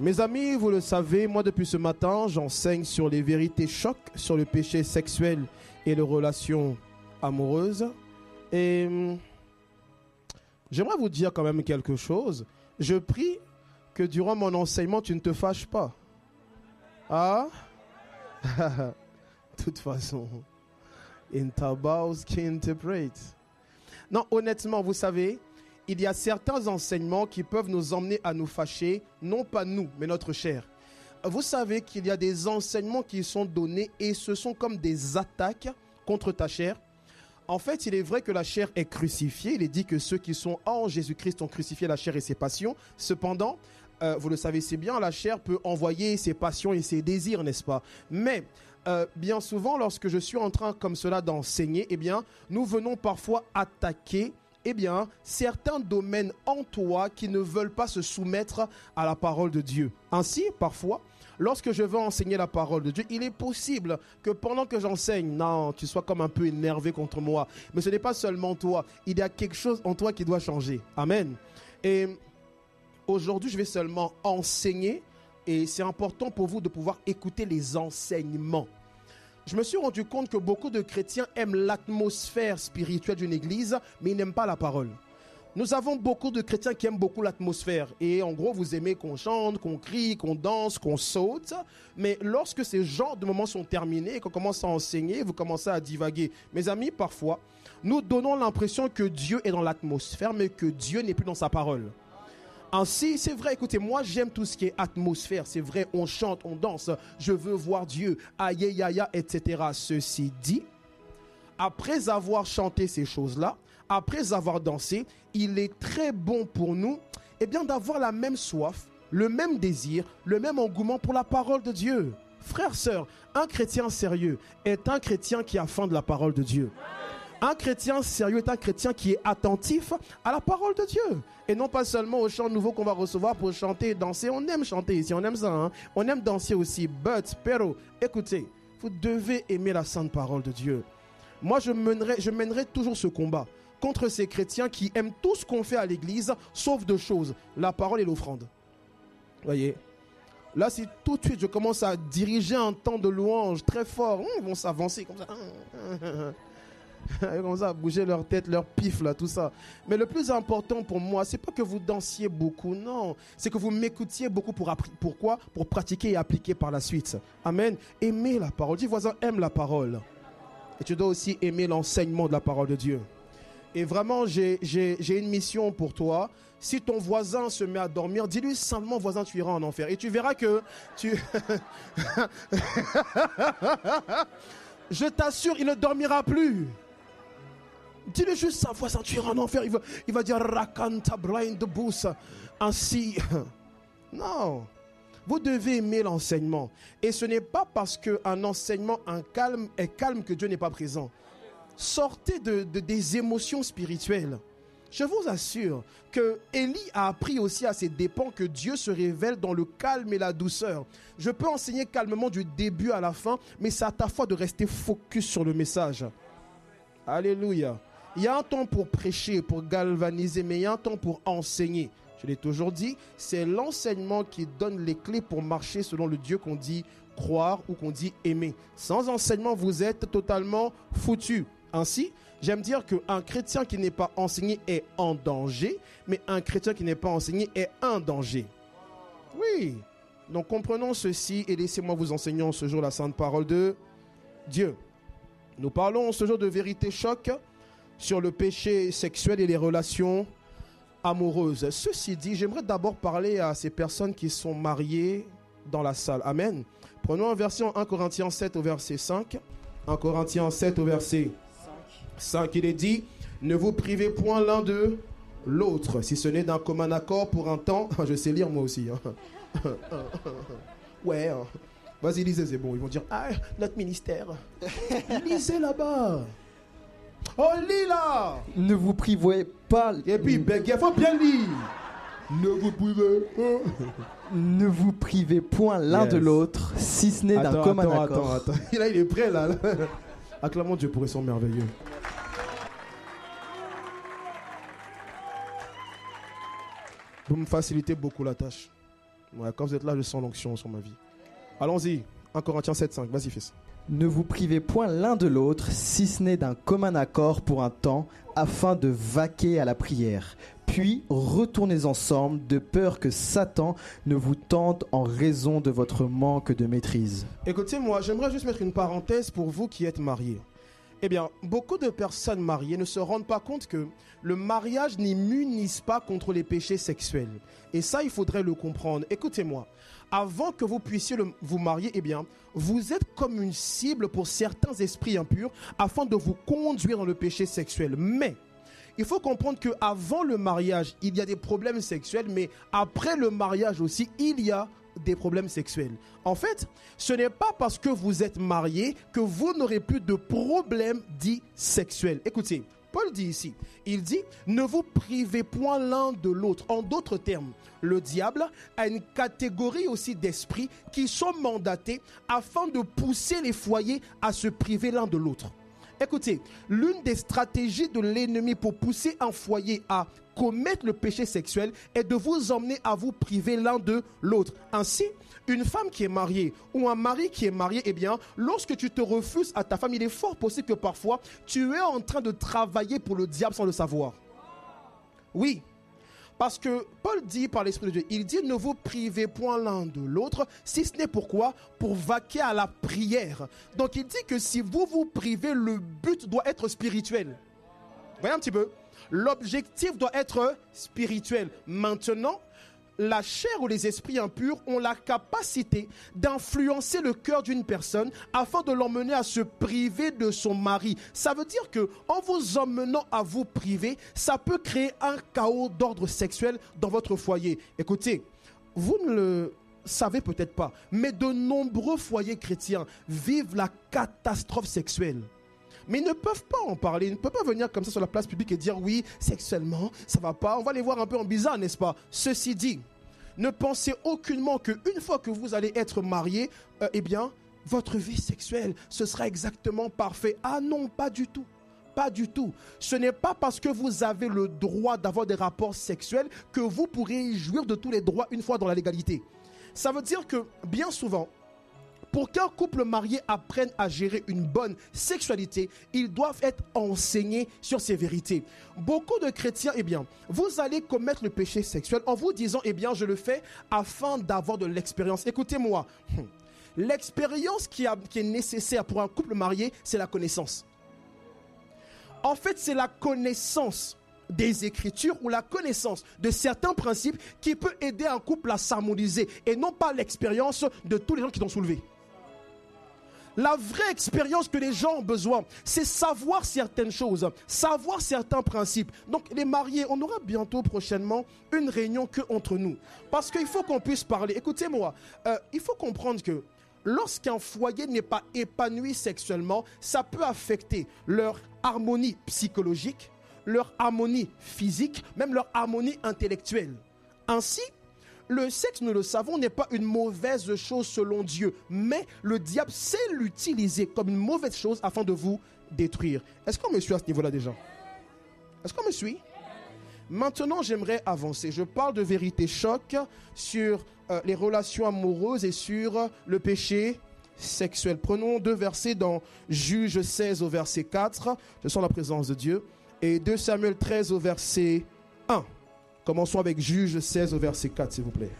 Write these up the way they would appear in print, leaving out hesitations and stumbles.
Mes amis, vous le savez, moi depuis ce matin, j'enseigne sur les vérités chocs, sur le péché sexuel et les relations amoureuses. Et j'aimerais vous dire quand même quelque chose. Je prie que durant mon enseignement, tu ne te fâches pas. Ah? De toute façon, in Tabaos qui interprète. Non, honnêtement, vous savez, il y a certains enseignements qui peuvent nous emmener à nous fâcher, non pas nous, mais notre chair. Vous savez qu'il y a des enseignements qui sont donnés et ce sont comme des attaques contre ta chair. En fait, il est vrai que la chair est crucifiée. Il est dit que ceux qui sont en Jésus-Christ ont crucifié la chair et ses passions. Cependant, vous le savez si bien, la chair peut envoyer ses passions et ses désirs, n'est-ce pas? Mais bien souvent, lorsque je suis en train comme cela d'enseigner, eh bien, nous venons parfois attaquer certains domaines en toi qui ne veulent pas se soumettre à la parole de Dieu. Ainsi, parfois, lorsque je veux enseigner la parole de Dieu, il est possible que pendant que j'enseigne, non, tu sois comme un peu énervé contre moi. Mais ce n'est pas seulement toi. Il y a quelque chose en toi qui doit changer. Amen. Et aujourd'hui, je vais seulement enseigner et c'est important pour vous de pouvoir écouter les enseignements. Je me suis rendu compte que beaucoup de chrétiens aiment l'atmosphère spirituelle d'une église, mais ils n'aiment pas la parole. Nous avons beaucoup de chrétiens qui aiment beaucoup l'atmosphère. Et en gros, vous aimez qu'on chante, qu'on crie, qu'on danse, qu'on saute. Mais lorsque ces genres de moments sont terminés et qu'on commence à enseigner, vous commencez à divaguer. Mes amis, parfois, nous donnons l'impression que Dieu est dans l'atmosphère, mais que Dieu n'est plus dans sa parole. Ainsi, c'est vrai, écoutez, moi j'aime tout ce qui est atmosphère, c'est vrai, on chante, on danse, je veux voir Dieu, aïe, aïe, aïe, etc. Ceci dit, après avoir chanté ces choses-là, après avoir dansé, il est très bon pour nous, d'avoir la même soif, le même désir, le même engouement pour la parole de Dieu. Frères, sœurs, un chrétien sérieux est un chrétien qui a faim de la parole de Dieu. Un chrétien sérieux est un chrétien qui est attentif à la parole de Dieu. Et non pas seulement au chant nouveau qu'on va recevoir pour chanter et danser. On aime chanter ici, on aime ça. Hein? On aime danser aussi. Pero, écoutez, vous devez aimer la sainte parole de Dieu. Moi, je mènerai toujours ce combat contre ces chrétiens qui aiment tout ce qu'on fait à l'église, sauf deux choses, la parole et l'offrande. Voyez, là, si tout de suite je commence à diriger un temps de louange très fort, ils vont s'avancer comme ça. Comme ça, bouger leur tête, leur pif, là, tout ça. Mais le plus important pour moi, c'est pas que vous dansiez beaucoup, non. C'est que vous m'écoutiez beaucoup pourquoi? Pour pratiquer et appliquer par la suite. Amen. Aimez la parole. Dis voisin, aime la parole. Et tu dois aussi aimer l'enseignement de la parole de Dieu. Et vraiment, j'ai une mission pour toi. Si ton voisin se met à dormir, dis-lui simplement, voisin, tu iras en enfer. Et tu verras que tu... Je t'assure, il ne dormira plus. Dis-le juste ça, voisin, tu iras en enfer. Il va dire Rakanta Brian de Bous. Ainsi. Non. Vous devez aimer l'enseignement. Et ce n'est pas parce qu'un enseignement est calme que Dieu n'est pas présent. Sortez des émotions spirituelles. Je vous assure que Élie a appris aussi à ses dépens que Dieu se révèle dans le calme et la douceur. Je peux enseigner calmement du début à la fin, mais c'est à ta foi de rester focus sur le message. Alléluia. Il y a un temps pour prêcher, pour galvaniser, mais il y a un temps pour enseigner. Je l'ai toujours dit, c'est l'enseignement qui donne les clés pour marcher selon le Dieu qu'on dit croire ou qu'on dit aimer. Sans enseignement, vous êtes totalement foutu. Ainsi, j'aime dire qu'un chrétien qui n'est pas enseigné est en danger, mais un chrétien qui n'est pas enseigné est un danger. Oui, donc comprenons ceci et laissez-moi vous enseigner en ce jour la sainte parole de Dieu. Nous parlons ce jour de vérité choc sur le péché sexuel et les relations amoureuses. Ceci dit, j'aimerais d'abord parler à ces personnes qui sont mariées dans la salle. Amen. Prenons un verset en 1 Corinthiens 7 au verset 5. 1 Corinthiens 7 au verset 5, il est dit, ne vous privez point l'un de l'autre, si ce n'est d'un commun accord pour un temps. Je sais lire moi aussi. Hein. Ouais. Hein. Vas-y, lisez, c'est bon. Ils vont dire, ah, notre ministère. Lisez là-bas. Oh, lis là. Ne vous privez pas. Et puis, il faut bien lire. Ne vous privez pas. Ne vous privez point l'un de l'autre, si ce n'est d'un commun accord. Attends. Là, il est prêt, là. Acclamons Dieu pour son merveilleux. Vous me facilitez beaucoup la tâche. Ouais, quand vous êtes là, je sens l'onction sur ma vie. Allons-y. 1 Corinthiens 7,5. Vas-y, fils. Ne vous privez point l'un de l'autre, si ce n'est d'un commun accord pour un temps, afin de vaquer à la prière. Puis retournez ensemble, de peur que Satan ne vous tente en raison de votre manque de maîtrise. Écoutez-moi, j'aimerais juste mettre une parenthèse pour vous qui êtes mariés. Eh bien, beaucoup de personnes mariées ne se rendent pas compte que le mariage n'immunise pas contre les péchés sexuels. Et ça, il faudrait le comprendre. Écoutez-moi, avant que vous puissiez vous marier, eh bien, vous êtes comme une cible pour certains esprits impurs afin de vous conduire dans le péché sexuel. Mais il faut comprendre qu'avant le mariage, il y a des problèmes sexuels, mais après le mariage aussi, il y a des problèmes sexuels. En fait, ce n'est pas parce que vous êtes marié que vous n'aurez plus de problèmes dits sexuels. Écoutez, Paul dit ici, il dit « Ne vous privez point l'un de l'autre ». En d'autres termes, le diable a une catégorie aussi d'esprits qui sont mandatés afin de pousser les foyers à se priver l'un de l'autre. Écoutez, l'une des stratégies de l'ennemi pour pousser un foyer à commettre le péché sexuel est de vous emmener à vous priver l'un de l'autre. Ainsi, une femme qui est mariée ou un mari qui est marié, eh bien, lorsque tu te refuses à ta femme, il est fort possible que parfois, tu es en train de travailler pour le diable sans le savoir. Oui. Parce que Paul dit par l'Esprit de Dieu, il dit ne vous privez point l'un de l'autre, si ce n'est pourquoi, pour vaquer à la prière. Donc il dit que si vous vous privez, le but doit être spirituel. Voyez un petit peu, l'objectif doit être spirituel. Maintenant, la chair ou les esprits impurs ont la capacité d'influencer le cœur d'une personne afin de l'emmener à se priver de son mari. Ça veut dire que en vous emmenant à vous priver, ça peut créer un chaos d'ordre sexuel dans votre foyer. Écoutez, vous ne le savez peut-être pas, mais de nombreux foyers chrétiens vivent la catastrophe sexuelle. Mais ils ne peuvent pas en parler, ils ne peuvent pas venir comme ça sur la place publique et dire oui, sexuellement, ça va pas. On va les voir un peu en bizarre, n'est-ce pas? Ceci dit, ne pensez aucunement qu'une fois que vous allez être marié, eh bien, votre vie sexuelle, ce sera exactement parfait. Ah non, pas du tout. Pas du tout. Ce n'est pas parce que vous avez le droit d'avoir des rapports sexuels que vous pourrez jouir de tous les droits une fois dans la légalité. Ça veut dire que, bien souvent, pour qu'un couple marié apprenne à gérer une bonne sexualité, ils doivent être enseignés sur ces vérités. Beaucoup de chrétiens, eh bien, vous allez commettre le péché sexuel en vous disant, eh bien, je le fais afin d'avoir de l'expérience. Écoutez-moi, l'expérience qui est nécessaire pour un couple marié, c'est la connaissance. En fait, c'est la connaissance des Écritures ou la connaissance de certains principes qui peut aider un couple à s'harmoniser et non pas l'expérience de tous les gens qui t'ont soulevé. La vraie expérience que les gens ont besoin, c'est savoir certaines choses, savoir certains principes. Donc les mariés, on aura bientôt prochainement une réunion que entre nous. Parce qu'il faut qu'on puisse parler. Écoutez-moi, il faut comprendre que lorsqu'un foyer n'est pas épanoui sexuellement, ça peut affecter leur harmonie psychologique, leur harmonie physique, même leur harmonie intellectuelle. Ainsi, le sexe, nous le savons, n'est pas une mauvaise chose selon Dieu, mais le diable sait l'utiliser comme une mauvaise chose afin de vous détruire. Est-ce qu'on me suit à ce niveau-là déjà? Est-ce qu'on me suit? Maintenant, j'aimerais avancer. Je parle de vérité choc sur les relations amoureuses et sur le péché sexuel. Prenons 2 versets dans Juge 16 au verset 4. Je sens la présence de Dieu. Et 2 Samuel 13 au verset 1. Commençons avec Juge 16 au verset 4, s'il vous plaît.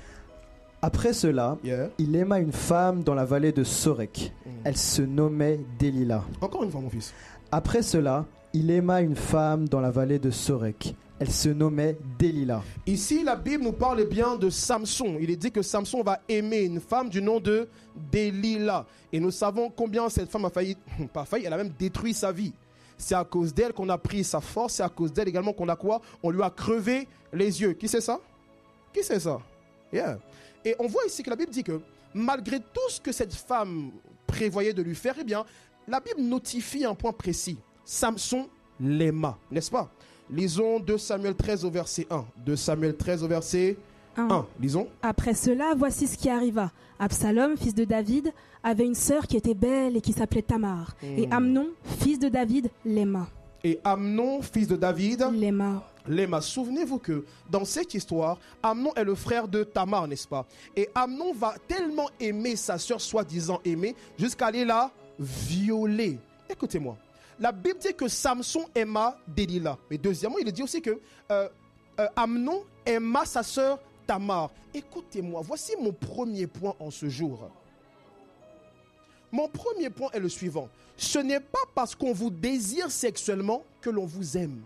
Après cela, il aima une femme dans la vallée de Sorek. Elle se nommait Délila. Encore une fois, mon fils. Après cela, il aima une femme dans la vallée de Sorek. Elle se nommait Délila. Ici, la Bible nous parle bien de Samson. Il est dit que Samson va aimer une femme du nom de Délila. Et nous savons combien cette femme a failli, elle a même détruit sa vie. C'est à cause d'elle qu'on a pris sa force. C'est à cause d'elle également qu'on a quoi? On lui a crevé les yeux. Qui c'est ça? Qui c'est ça? Yeah. Et on voit ici que la Bible dit que malgré tout ce que cette femme prévoyait de lui faire, eh bien, la Bible notifie un point précis. Samson l'aima, n'est-ce pas? Lisons 2 Samuel 13 au verset 1. 2 Samuel 13 au verset 1. Lisons. Après cela, voici ce qui arriva. Absalom, fils de David, avait une sœur qui était belle et qui s'appelait Tamar. Et Amnon, fils de David, l'aima. Et Amnon, fils de David, Léma, souvenez-vous que dans cette histoire, Amnon est le frère de Tamar, n'est-ce pas? Et Amnon va tellement aimer sa sœur, soi-disant aimée, jusqu'à aller la violer. Écoutez-moi, la Bible dit que Samson aima Delilah. Mais deuxièmement, il dit aussi que Amnon aima sa sœur Tamar. Écoutez-moi, voici mon premier point en ce jour. Mon premier point est le suivant. Ce n'est pas parce qu'on vous désire sexuellement que l'on vous aime.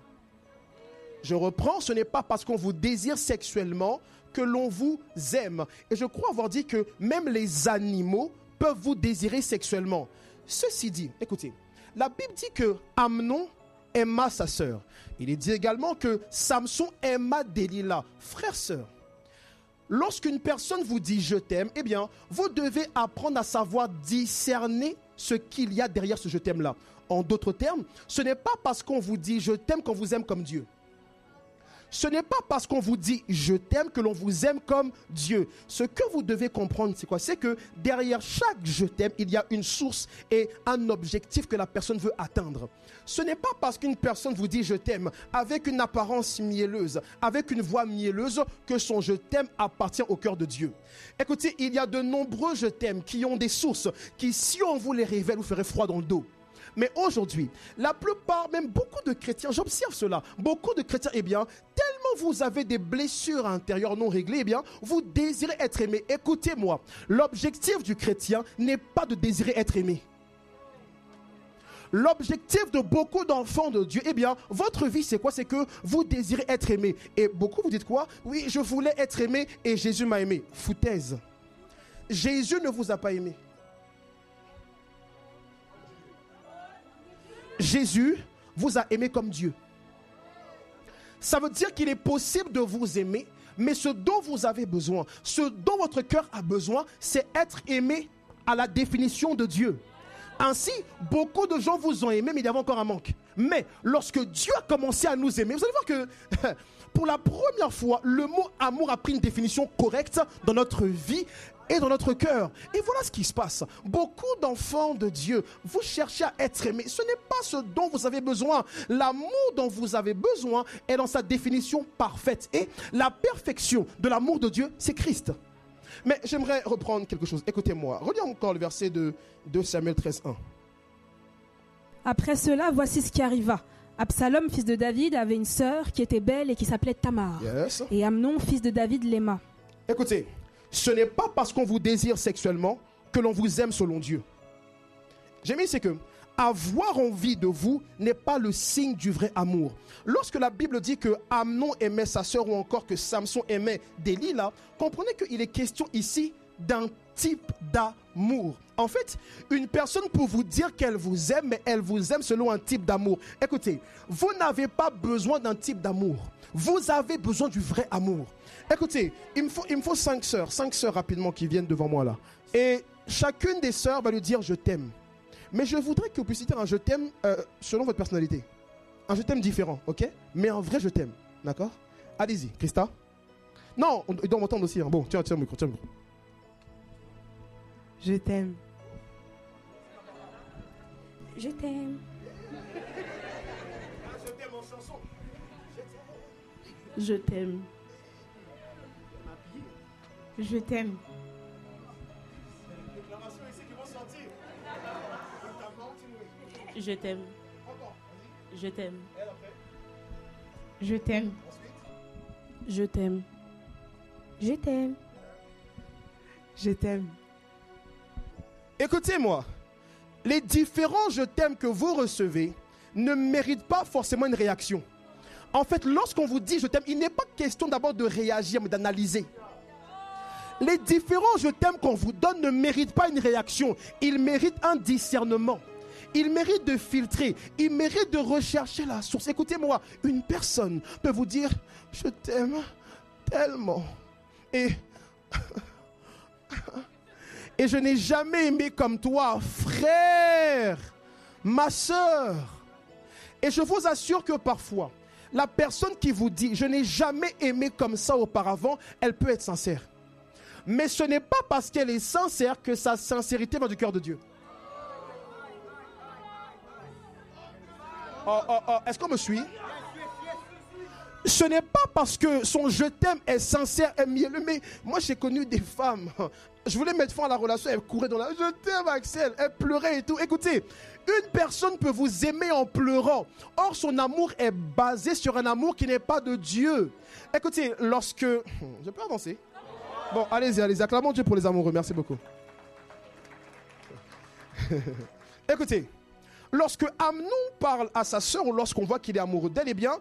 Je reprends, ce n'est pas parce qu'on vous désire sexuellement que l'on vous aime. Et je crois avoir dit que même les animaux peuvent vous désirer sexuellement. Ceci dit, écoutez, la Bible dit que Amnon aima sa sœur. Il est dit également que Samson aima Delilah. Frère, sœur, lorsqu'une personne vous dit « je t'aime », eh bien, vous devez apprendre à savoir discerner ce qu'il y a derrière ce « je t'aime » là. En d'autres termes, ce n'est pas parce qu'on vous dit « je t'aime » qu'on vous aime comme Dieu. Ce n'est pas parce qu'on vous dit « je t'aime » que l'on vous aime comme Dieu. Ce que vous devez comprendre, c'est quoi? C'est que derrière chaque « je t'aime », il y a une source et un objectif que la personne veut atteindre. Ce n'est pas parce qu'une personne vous dit « je t'aime » avec une apparence mielleuse, avec une voix mielleuse, que son « je t'aime » appartient au cœur de Dieu. Écoutez, il y a de nombreux « je t'aime » qui ont des sources qui, si on vous les révèle, vous ferez froid dans le dos. Mais aujourd'hui, la plupart, même beaucoup de chrétiens, j'observe cela, beaucoup de chrétiens, eh bien, tellement vous avez des blessures intérieures non réglées, eh bien, vous désirez être aimé. Écoutez-moi, l'objectif du chrétien n'est pas de désirer être aimé. L'objectif de beaucoup d'enfants de Dieu, eh bien, votre vie, c'est quoi? C'est que vous désirez être aimé. Et beaucoup vous dites quoi? Oui, je voulais être aimé et Jésus m'a aimé. Foutaise. Jésus ne vous a pas aimé. Jésus vous a aimé comme Dieu. Ça veut dire qu'il est possible de vous aimer, mais ce dont vous avez besoin, ce dont votre cœur a besoin, c'est être aimé à la définition de Dieu. Ainsi, beaucoup de gens vous ont aimé, mais il y avait encore un manque. Mais lorsque Dieu a commencé à nous aimer, vous allez voir que pour la première fois, le mot amour a pris une définition correcte dans notre vie et dans notre cœur. Et voilà ce qui se passe. Beaucoup d'enfants de Dieu, vous cherchez à être aimés. Ce n'est pas ce dont vous avez besoin. L'amour dont vous avez besoin est dans sa définition parfaite. Et la perfection de l'amour de Dieu, c'est Christ. Mais j'aimerais reprendre quelque chose. Écoutez-moi. Relisons encore le verset de 2 Samuel 13:1. Après cela, voici ce qui arriva. Absalom, fils de David, avait une sœur qui était belle et qui s'appelait Tamar. Yes. Et Amnon, fils de David, l'aima. Écoutez, ce n'est pas parce qu'on vous désire sexuellement que l'on vous aime selon Dieu. J'ai mis, c'est que avoir envie de vous n'est pas le signe du vrai amour. Lorsque la Bible dit que Amnon aimait sa sœur ou encore que Samson aimait Delilah, comprenez qu'il est question ici d'un type d'amour. En fait, une personne peut vous dire qu'elle vous aime, mais elle vous aime selon un type d'amour. Écoutez, vous n'avez pas besoin d'un type d'amour. Vous avez besoin du vrai amour. Écoutez, il me faut 5 sœurs rapidement qui viennent devant moi là. Et chacune des sœurs va lui dire je t'aime. Mais je voudrais que vous puissiez dire un je t'aime selon votre personnalité. Un je t'aime différent, ok? Mais un vrai je t'aime, d'accord? Allez-y, Christa. Non, ils doivent m'entendre aussi. Hein. Bon, tiens le micro, Je t'aime. Je t'aime. Je t'aime en chanson. Je t'aime. Je t'aime. Je t'aime. Je t'aime. Je t'aime. Je t'aime. Je t'aime. Je t'aime. Écoutez-moi, les différents je t'aime que vous recevez ne méritent pas forcément une réaction. En fait, lorsqu'on vous dit je t'aime, il n'est pas question d'abord de réagir, mais d'analyser. Les différents je t'aime qu'on vous donne ne méritent pas une réaction, ils méritent un discernement. Il mérite de filtrer, il mérite de rechercher la source. Écoutez-moi, une personne peut vous dire « Je t'aime tellement » et je n'ai jamais aimé comme toi, frère, ma sœur. Et je vous assure que parfois, la personne qui vous dit « Je n'ai jamais aimé comme ça auparavant », elle peut être sincère. Mais ce n'est pas parce qu'elle est sincère que sa sincérité va du cœur de Dieu. Est-ce qu'on me suit? Ce n'est pas parce que son je t'aime est sincère et mielleux, mais moi j'ai connu des femmes, je voulais mettre fin à la relation, elle courait dans la... Je t'aime Axel, elle pleurait et tout. Écoutez, une personne peut vous aimer en pleurant, or son amour est basé sur un amour qui n'est pas de Dieu. Écoutez, lorsque... Je peux avancer? Bon, allez-y, acclamons Dieu pour les amoureux, merci beaucoup. Écoutez, lorsque Amnon parle à sa sœur ou lorsqu'on voit qu'il est amoureux d'elle, eh bien,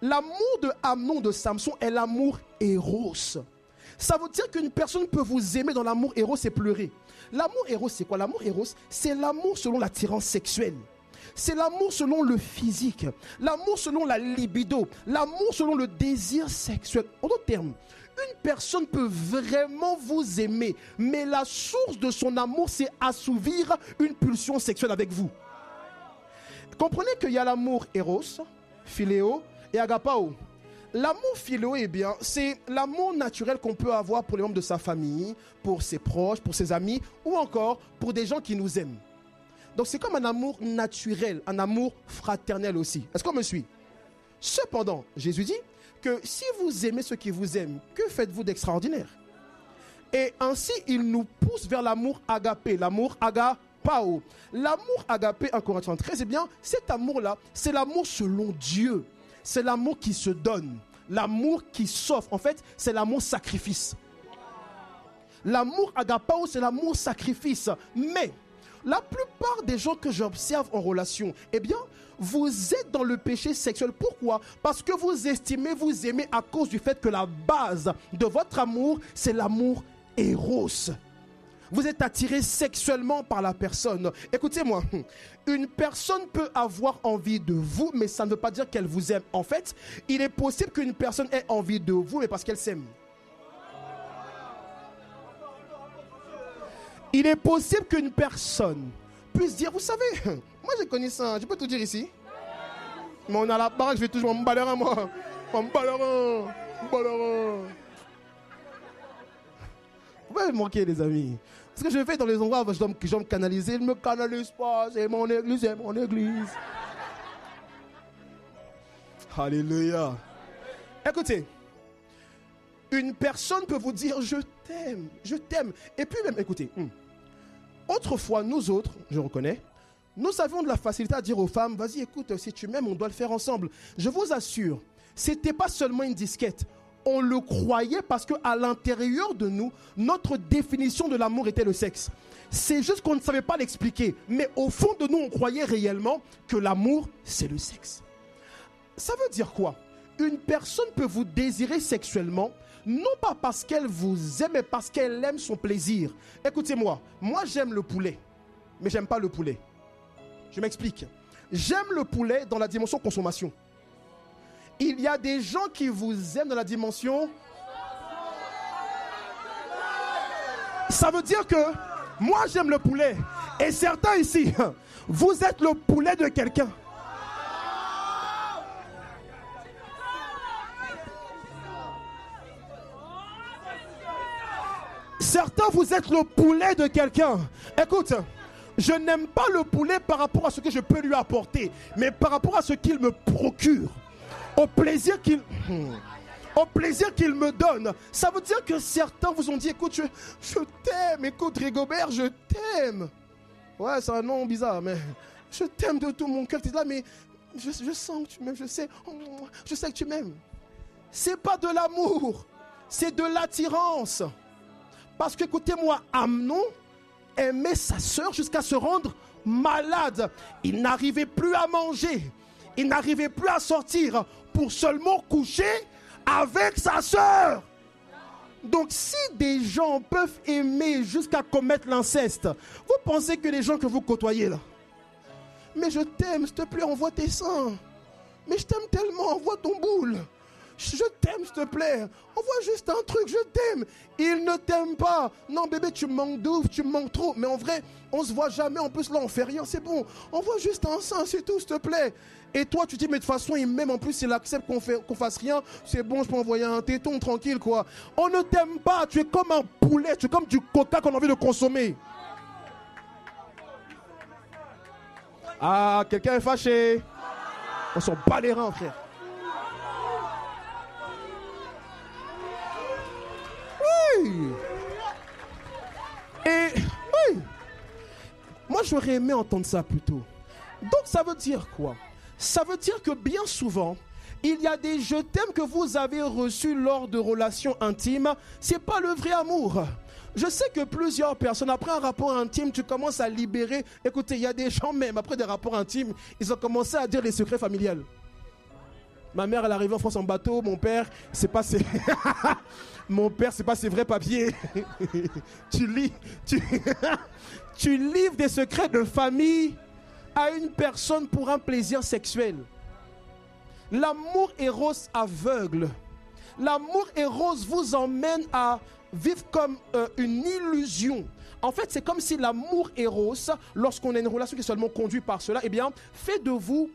l'amour de Amnon de Samson est l'amour éros. Ça veut dire qu'une personne peut vous aimer dans l'amour éros et pleurer. L'amour éros, c'est quoi? L'amour éros, c'est l'amour selon l'attirance sexuelle. C'est l'amour selon le physique. L'amour selon la libido. L'amour selon le désir sexuel. En d'autres termes, une personne peut vraiment vous aimer, mais la source de son amour, c'est assouvir une pulsion sexuelle avec vous. Comprenez qu'il y a l'amour éros, philéo et agapao. L'amour philéo, eh bien, c'est l'amour naturel qu'on peut avoir pour les membres de sa famille, pour ses proches, pour ses amis, ou encore pour des gens qui nous aiment. Donc c'est comme un amour naturel, un amour fraternel aussi. Est-ce qu'on me suit? Cependant, Jésus dit que si vous aimez ceux qui vous aiment, que faites-vous d'extraordinaire? Et ainsi, il nous pousse vers l'amour agapé, l'amour agapao. L'amour agapé, 1 Corinthiens 13, eh bien, cet amour-là, c'est l'amour selon Dieu. C'est l'amour qui se donne, l'amour qui s'offre. En fait, c'est l'amour sacrifice. L'amour agapao, c'est l'amour sacrifice. Mais la plupart des gens que j'observe en relation, eh bien, vous êtes dans le péché sexuel. Pourquoi? Parce que vous estimez vous aimer à cause du fait que la base de votre amour, c'est l'amour éros. Vous êtes attiré sexuellement par la personne. Écoutez-moi, une personne peut avoir envie de vous, mais ça ne veut pas dire qu'elle vous aime. En fait, il est possible qu'une personne ait envie de vous, mais parce qu'elle s'aime. Il est possible qu'une personne puisse dire, vous savez, moi j'ai connu ça, je peux tout dire ici. Mais on a la baraque, je vais toujours m'emballer moi. M'emballer. Vous pouvez me manquer les amis. Ce que je fais dans les endroits où je dois me canaliser, il ne me canalise pas, c'est mon église, c'est mon église. Alléluia. Écoutez, une personne peut vous dire je t'aime. Et puis même, écoutez, autrefois, nous autres, je reconnais, nous avions de la facilité à dire aux femmes, vas-y écoute, si tu m'aimes, on doit le faire ensemble. Je vous assure, ce n'était pas seulement une disquette. On le croyait parce qu'à l'intérieur de nous, notre définition de l'amour était le sexe. C'est juste qu'on ne savait pas l'expliquer. Mais au fond de nous, on croyait réellement que l'amour, c'est le sexe. Ça veut dire quoi? Une personne peut vous désirer sexuellement, non pas parce qu'elle vous aime, mais parce qu'elle aime son plaisir. Écoutez-moi, moi j'aime le poulet, mais j'aime pas le poulet. Je m'explique. J'aime le poulet dans la dimension consommation. Il y a des gens qui vous aiment dans la dimension. Ça veut dire que moi j'aime le poulet. Et certains ici, vous êtes le poulet de quelqu'un. Certains, vous êtes le poulet de quelqu'un. Écoute, je n'aime pas le poulet par rapport à ce que je peux lui apporter, mais par rapport à ce qu'il me procure. Au plaisir qu'il me donne. Ça veut dire que certains vous ont dit, écoute, je t'aime, écoute Rigobert, je t'aime. Ouais, c'est un nom bizarre, mais je t'aime de tout mon cœur. Tu es là, mais je sens que tu m'aimes, je sais que tu m'aimes. C'est pas de l'amour, c'est de l'attirance. Parce que, écoutez-moi, Amnon aimait sa sœur jusqu'à se rendre malade. Il n'arrivait plus à manger. Il n'arrivait plus à sortir pour seulement coucher avec sa sœur. Donc si des gens peuvent aimer jusqu'à commettre l'inceste, vous pensez que les gens que vous côtoyez là, mais je t'aime, s'il te plaît, envoie tes seins. Mais je t'aime tellement, envoie ton boule. Je t'aime, s'il te plaît. Envoie juste un truc, je t'aime. Il ne t'aime pas. Non, bébé, tu me manques d'ouf, tu me manques trop. Mais en vrai, on se voit jamais. En plus, là, on fait rien. C'est bon. Envoie juste un sein, c'est tout, s'il te plaît. Et toi, tu dis, mais de toute façon, il m'aime. En plus, il accepte qu'on fasse rien. C'est bon, je peux envoyer un téton tranquille, quoi. On ne t'aime pas. Tu es comme un poulet. Tu es comme du coca qu'on a envie de consommer. Ah, quelqu'un est fâché. On s'en bat les reins, frère. j'aurais aimé entendre ça plus tôt. Donc ça veut dire quoi? Ça veut dire que bien souvent, il y a des je t'aime que vous avez reçus lors de relations intimes. Ce n'est pas le vrai amour. Je sais que plusieurs personnes, après un rapport intime, tu commences à libérer. Écoutez, il y a des gens même, après des rapports intimes, ils ont commencé à dire les secrets familiales. Ma mère, elle est arrivée en France en bateau. Mon père, c'est pas ses... Mon père, c'est pas ses vrais papiers. Tu livres des secrets de famille à une personne pour un plaisir sexuel. L'amour éros aveugle. L'amour éros vous emmène à vivre comme une illusion. En fait, c'est comme si l'amour éros, lorsqu'on a une relation qui est seulement conduite par cela, eh bien, fait de vous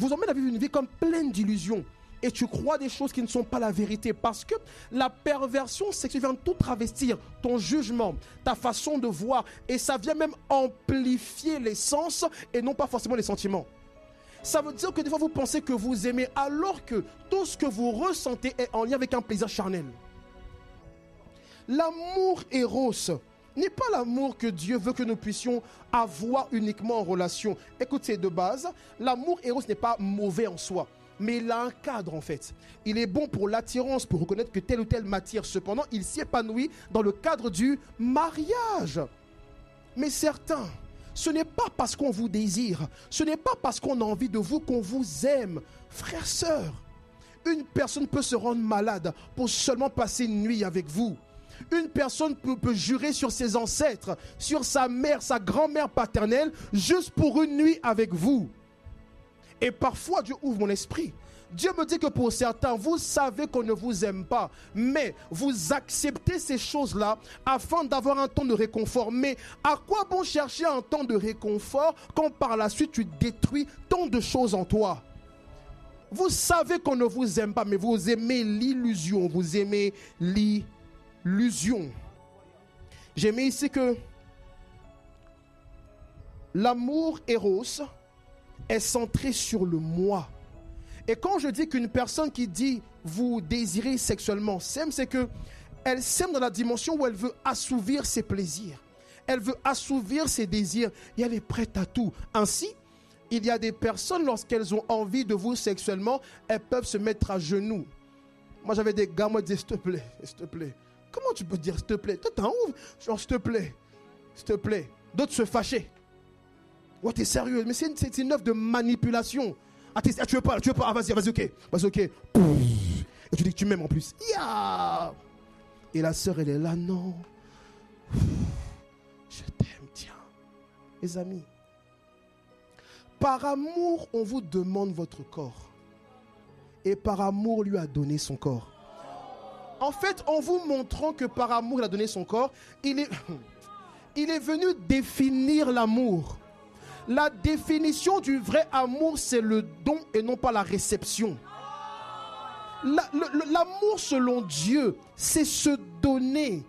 emmène à vivre une vie comme pleine d'illusions. Et tu crois des choses qui ne sont pas la vérité. Parce que la perversion sexuelle vient tout travestir. Ton jugement, ta façon de voir. Et ça vient même amplifier les sens et non pas forcément les sentiments. Ça veut dire que des fois vous pensez que vous aimez alors que tout ce que vous ressentez est en lien avec un plaisir charnel. L'amour éros n'est pas l'amour que Dieu veut que nous puissions avoir uniquement en relation. Écoutez, de base, l'amour éros n'est pas mauvais en soi. Mais il a un cadre en fait. Il est bon pour l'attirance, pour reconnaître que telle ou telle m'attire. Cependant, il s'y épanouit dans le cadre du mariage. Mais certains, ce n'est pas parce qu'on vous désire, ce n'est pas parce qu'on a envie de vous qu'on vous aime. Frères, sœurs, une personne peut se rendre malade pour seulement passer une nuit avec vous. Une personne peut jurer sur ses ancêtres, sur sa mère, sa grand-mère paternelle, juste pour une nuit avec vous. Et parfois, Dieu ouvre mon esprit. Dieu me dit que pour certains, vous savez qu'on ne vous aime pas, mais vous acceptez ces choses-là afin d'avoir un temps de réconfort. Mais à quoi bon chercher un temps de réconfort quand par la suite tu détruis tant de choses en toi? Vous savez qu'on ne vous aime pas, mais vous aimez l'illusion, vous aimez l'illusion. J'ai mis ici que l'amour éros est centré sur le moi. Et quand je dis qu'une personne qui dit vous désirez sexuellement s'aime, c'est que elle s'aime dans la dimension où elle veut assouvir ses plaisirs. Elle veut assouvir ses désirs et elle est prête à tout. Ainsi, il y a des personnes, lorsqu'elles ont envie de vous sexuellement, elles peuvent se mettre à genoux. Moi, j'avais des gars, moi, disaient s'il te plaît, s'il te plaît. Comment tu peux dire s'il te plaît? Toi, t'es un ouf. Genre, s'il te plaît, s'il te plaît. D'autres se fâchaient. Ouais, t'es sérieux, mais c'est une œuvre de manipulation. Ah, tu veux pas, ah, vas-y, ok. Et tu dis que tu m'aimes en plus. Yeah! Et la sœur, elle est là, non. Je t'aime, tiens. Les amis, par amour, on vous demande votre corps. Et par amour, lui a donné son corps. En fait, en vous montrant que par amour, il a donné son corps, il est venu définir l'amour. La définition du vrai amour, c'est le don et non pas la réception. L'amour selon Dieu, c'est se donner,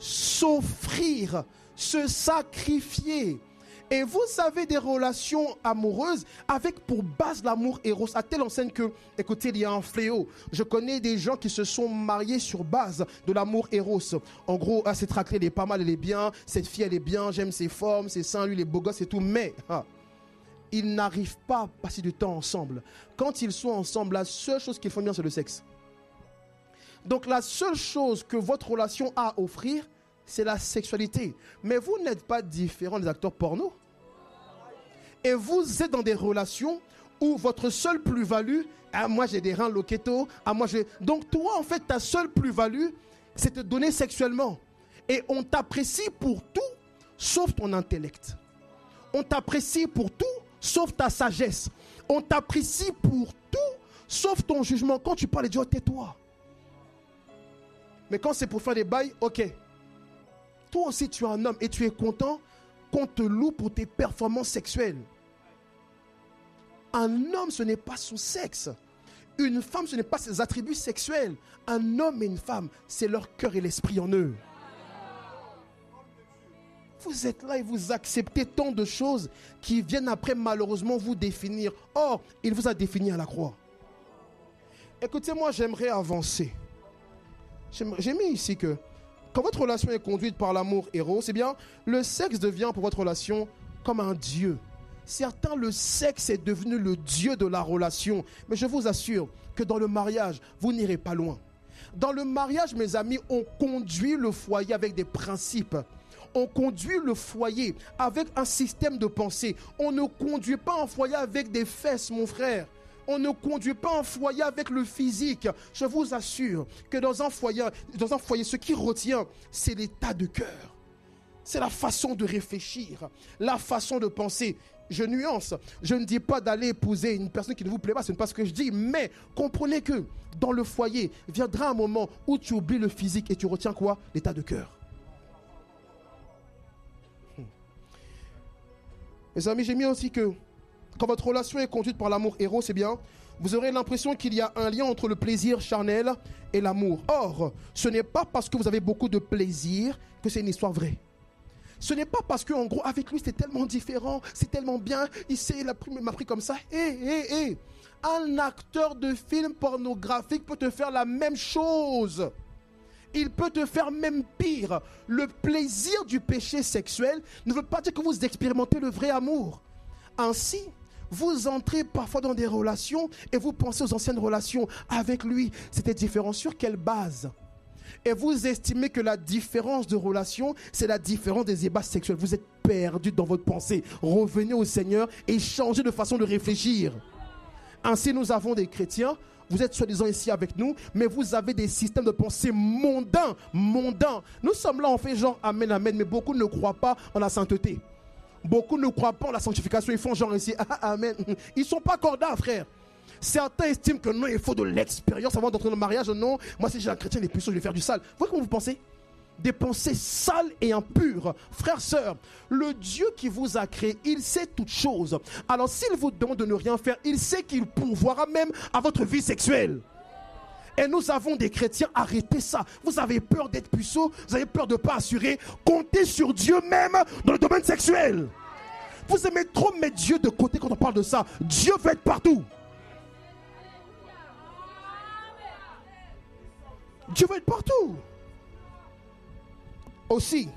s'offrir, se sacrifier. Et vous avez des relations amoureuses avec pour base l'amour éros, à telle enseigne que, écoutez, il y a un fléau. Je connais des gens qui se sont mariés sur base de l'amour éros. En gros, cette raclée, elle est pas mal, elle est bien. Cette fille, elle est bien, j'aime ses formes, ses seins, lui, il est beau gosse et tout. Mais ils n'arrivent pas à passer du temps ensemble. Quand ils sont ensemble, la seule chose qu'ils font bien, c'est le sexe. Donc la seule chose que votre relation a à offrir, c'est la sexualité. Mais vous n'êtes pas différents des acteurs porno. Et vous êtes dans des relations où votre seule plus-value, moi j'ai des reins loqueto, donc toi en fait ta seule plus-value, c'est te donner sexuellement. Et on t'apprécie pour tout, sauf ton intellect. On t'apprécie pour tout, sauf ta sagesse. On t'apprécie pour tout, sauf ton jugement. Quand tu parles, Dieu, tais-toi. Mais quand c'est pour faire des bails, ok. Toi aussi, tu es un homme et tu es content qu'on te loue pour tes performances sexuelles. Un homme, ce n'est pas son sexe. Une femme, ce n'est pas ses attributs sexuels. Un homme et une femme, c'est leur cœur et l'esprit en eux. Vous êtes là et vous acceptez tant de choses qui viennent après malheureusement vous définir. Or, il vous a défini à la croix. Écoutez-moi, j'aimerais avancer. J'ai mis ici que quand votre relation est conduite par l'amour éros, c'est bien, le sexe devient pour votre relation comme un dieu. Certains, le sexe est devenu le dieu de la relation. Mais je vous assure que dans le mariage, vous n'irez pas loin. Dans le mariage, mes amis, on conduit le foyer avec des principes. On conduit le foyer avec un système de pensée. On ne conduit pas un foyer avec des fesses, mon frère. On ne conduit pas un foyer avec le physique. Je vous assure que dans un foyer, ce qui retient, c'est l'état de cœur. C'est la façon de réfléchir, la façon de penser. Je nuance, je ne dis pas d'aller épouser une personne qui ne vous plaît pas, ce n'est pas ce que je dis, mais comprenez que dans le foyer, viendra un moment où tu oublies le physique et tu retiens quoi? L'état de cœur. Mes amis, j'ai mis aussi que quand votre relation est conduite par l'amour héros, c'est bien, vous aurez l'impression qu'il y a un lien entre le plaisir charnel et l'amour. Or, ce n'est pas parce que vous avez beaucoup de plaisir que c'est une histoire vraie. Ce n'est pas parce qu'en gros, avec lui, c'était tellement différent, c'est tellement bien, il m'a pris comme ça. Un acteur de film pornographique peut te faire la même chose. Il peut te faire même pire. Le plaisir du péché sexuel ne veut pas dire que vous expérimentez le vrai amour. Ainsi, vous entrez parfois dans des relations et vous pensez aux anciennes relations. Avec lui, c'était différent. Sur quelle base ? Et vous estimez que la différence de relation, c'est la différence des ébats sexuels. Vous êtes perdu dans votre pensée. Revenez au Seigneur et changez de façon de réfléchir. Ainsi, nous avons des chrétiens. Vous êtes soi-disant ici avec nous, mais vous avez des systèmes de pensée mondains. Nous sommes là, on fait genre amen, amen, mais beaucoup ne croient pas en la sainteté. Beaucoup ne croient pas en la sanctification. Ils font genre ici, amen. Ils ne sont pas cordats, frère. Certains estiment que non, il faut de l'expérience avant d'entrer dans le mariage. Non, moi si j'ai un chrétien, les puissants, je vais faire du sale. Vous voyez comment vous pensez? Des pensées sales et impures. Frères, sœurs, le Dieu qui vous a créé, il sait toutes choses. Alors s'il vous demande de ne rien faire, il sait qu'il pourvoira même à votre vie sexuelle. Et nous avons des chrétiens, arrêtez ça. Vous avez peur d'être puceau, vous avez peur de ne pas assurer. Comptez sur Dieu même dans le domaine sexuel. Vous aimez trop mettre Dieu de côté quand on parle de ça. Dieu veut être partout. Dieu veut être partout. Aussi,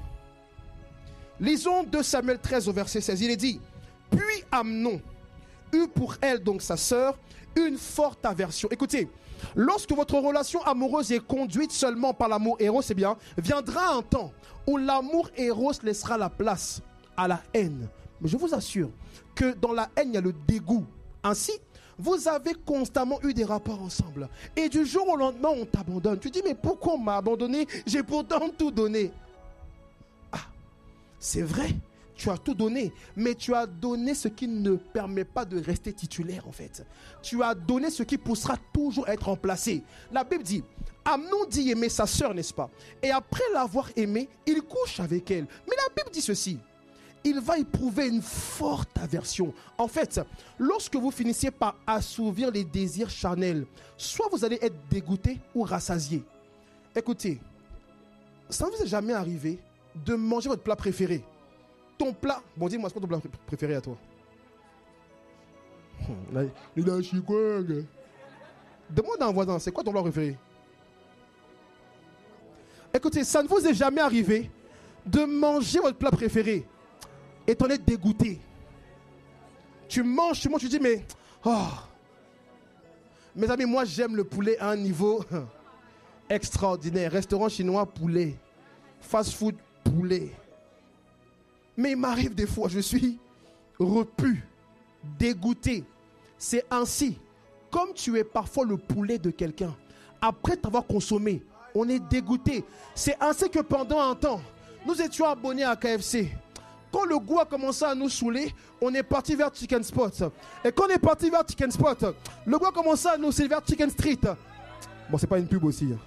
lisons 2 Samuel 13 au verset 16. Il est dit, puis Amnon eut pour elle, donc sa sœur, une forte aversion. Écoutez, lorsque votre relation amoureuse est conduite seulement par l'amour héros, c'est bien, viendra un temps où l'amour héros laissera la place à la haine. Mais je vous assure que dans la haine, il y a le dégoût. Ainsi, vous avez constamment eu des rapports ensemble. Et du jour au lendemain, on t'abandonne. Tu dis, mais pourquoi on m'a abandonné? J'ai pourtant tout donné. Ah, c'est vrai, tu as tout donné. Mais tu as donné ce qui ne permet pas de rester titulaire, en fait. Tu as donné ce qui poussera toujours à être remplacé. La Bible dit, Amnon dit aimer sa sœur, n'est-ce pas? Et après l'avoir aimée, il couche avec elle. Mais la Bible dit ceci. Il va éprouver une forte aversion. En fait, lorsque vous finissez par assouvir les désirs charnels, soit vous allez être dégoûté ou rassasié. Écoutez, ça ne vous est jamais arrivé de manger votre plat préféré. Ton plat, bon dis-moi, c'est quoi ton plat préféré à toi? Demande à un voisin, c'est quoi ton plat préféré? Écoutez, ça ne vous est jamais arrivé de manger votre plat préféré et t'en es dégoûté. Tu manges, tu dis, mais... Oh. Mes amis, moi j'aime le poulet à un niveau extraordinaire. Restaurant chinois, poulet. Fast food, poulet. Mais il m'arrive des fois, je suis repu, dégoûté. C'est ainsi, comme tu es parfois le poulet de quelqu'un, après t'avoir consommé, on est dégoûté. C'est ainsi que pendant un temps, nous étions abonnés à KFC. Quand le goût a commencé à nous saouler, on est parti vers Chicken Spot. Et quand on est parti vers Chicken Spot, le goût a commencé à nous saouler vers Chicken Street. Bon, c'est pas une pub aussi. Vous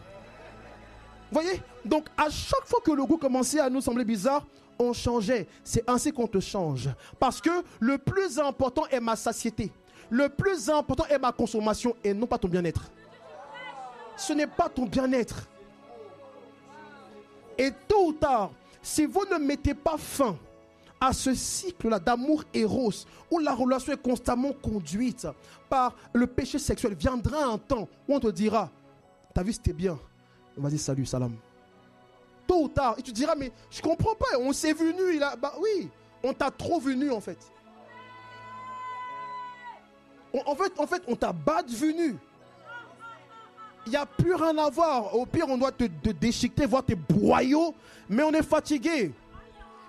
voyez? Donc, à chaque fois que le goût commençait à nous sembler bizarre, on changeait. C'est ainsi qu'on te change. Parce que le plus important est ma satiété. Le plus important est ma consommation et non pas ton bien-être. Ce n'est pas ton bien-être. Et tôt ou tard, si vous ne mettez pas fin à ce cycle-là d'amour héros, où la relation est constamment conduite par le péché sexuel, viendra un temps où on te dira, t'as vu, c'était bien. Vas-y, salut, salam. Tôt ou tard, et tu diras, mais je comprends pas, on s'est vu nu, bah oui, On t'a trop vu nu, en fait. En fait, on t'a bad vu nu. Il n'y a plus rien à voir. Au pire, on doit te déchiqueter, voir tes boyaux, mais on est fatigué.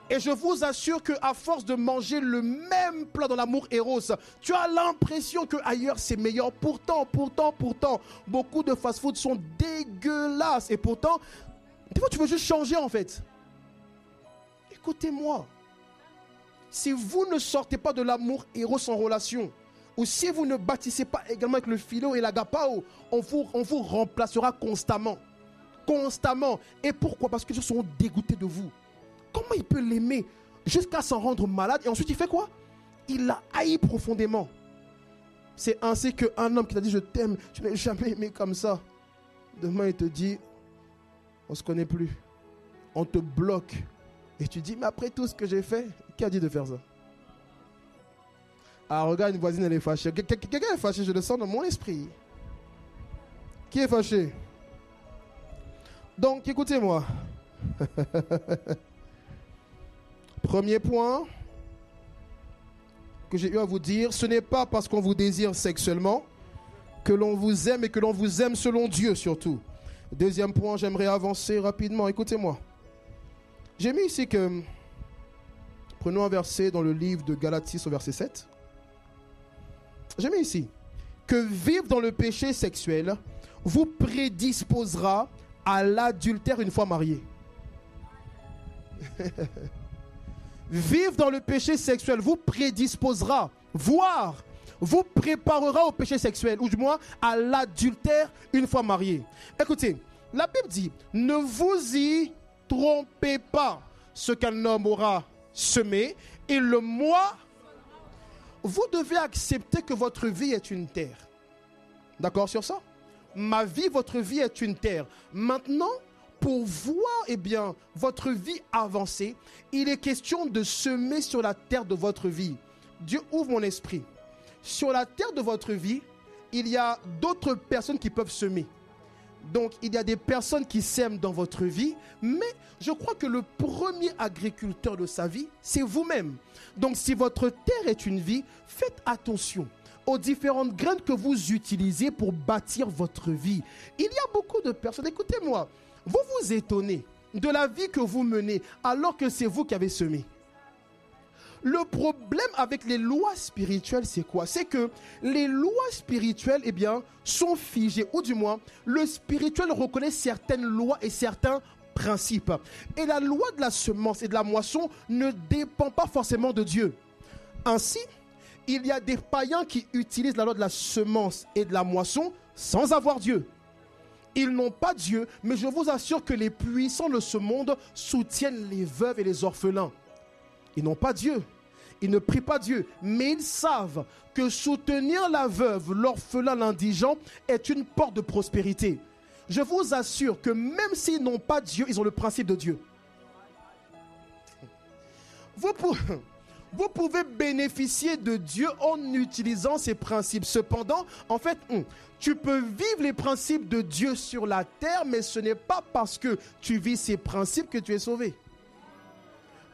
Et je vous assure qu'à force de manger le même plat dans l'amour Eros, tu as l'impression qu'ailleurs c'est meilleur. Pourtant, beaucoup de fast-food sont dégueulasses. Et pourtant, des fois tu veux juste changer en fait. Écoutez-moi. Si vous ne sortez pas de l'amour Eros en relation, ou si vous ne bâtissez pas également avec le philo et l'agapao, on vous remplacera constamment. Constamment. Et pourquoi? Parce que les gens seront dégoûtés de vous. Comment il peut l'aimer jusqu'à s'en rendre malade? Et ensuite il fait quoi? Il l'a haï profondément. C'est ainsi qu'un homme qui t'a dit je t'aime, tu n'as jamais aimé comme ça. Demain il te dit on ne se connaît plus. On te bloque. Et tu dis mais après tout ce que j'ai fait, qui a dit de faire ça? Ah regarde, une voisine elle est fâchée. Quelqu'un est fâché, je le sens dans mon esprit. Qui est fâché? Donc écoutez-moi. Premier point que j'ai eu à vous dire, ce n'est pas parce qu'on vous désire sexuellement que l'on vous aime et que l'on vous aime selon Dieu surtout. Deuxième point, j'aimerais avancer rapidement. Écoutez-moi. J'ai mis ici que, prenons un verset dans le livre de Galates 6 au verset 7. J'ai mis ici que vivre dans le péché sexuel vous prédisposera à l'adultère une fois marié. Vivre dans le péché sexuel vous prédisposera, voire vous préparera au péché sexuel, ou du moins à l'adultère une fois marié. Écoutez, la Bible dit, ne vous y trompez pas, ce qu'un homme aura semé, et le mois, vous devez accepter que votre vie est une terre. D'accord sur ça? Ma vie, votre vie est une terre. Maintenant, pour voir votre vie avancer, il est question de semer sur la terre de votre vie. Dieu ouvre mon esprit. Sur la terre de votre vie, il y a d'autres personnes qui peuvent semer. Donc, il y a des personnes qui sèment dans votre vie, mais je crois que le premier agriculteur de sa vie, c'est vous-même. Donc, si votre terre est une vie, faites attention aux différentes graines que vous utilisez pour bâtir votre vie. Il y a beaucoup de personnes, écoutez-moi, vous vous étonnez de la vie que vous menez alors que c'est vous qui avez semé. Le problème avec les lois spirituelles, c'est quoi? C'est que les lois spirituelles, sont figées. Ou du moins, le spirituel reconnaît certaines lois et certains principes. Et la loi de la semence et de la moisson ne dépend pas forcément de Dieu. Ainsi, il y a des païens qui utilisent la loi de la semence et de la moisson sans avoir Dieu. Ils n'ont pas Dieu, mais je vous assure que les puissants de ce monde soutiennent les veuves et les orphelins. Ils n'ont pas Dieu. Ils ne prient pas Dieu. Mais ils savent que soutenir la veuve, l'orphelin, l'indigent est une porte de prospérité. Je vous assure que même s'ils n'ont pas Dieu, ils ont le principe de Dieu. Vous pouvez bénéficier de Dieu en utilisant ces principes. Cependant, en fait, tu peux vivre les principes de Dieu sur la terre, mais ce n'est pas parce que tu vis ces principes que tu es sauvé.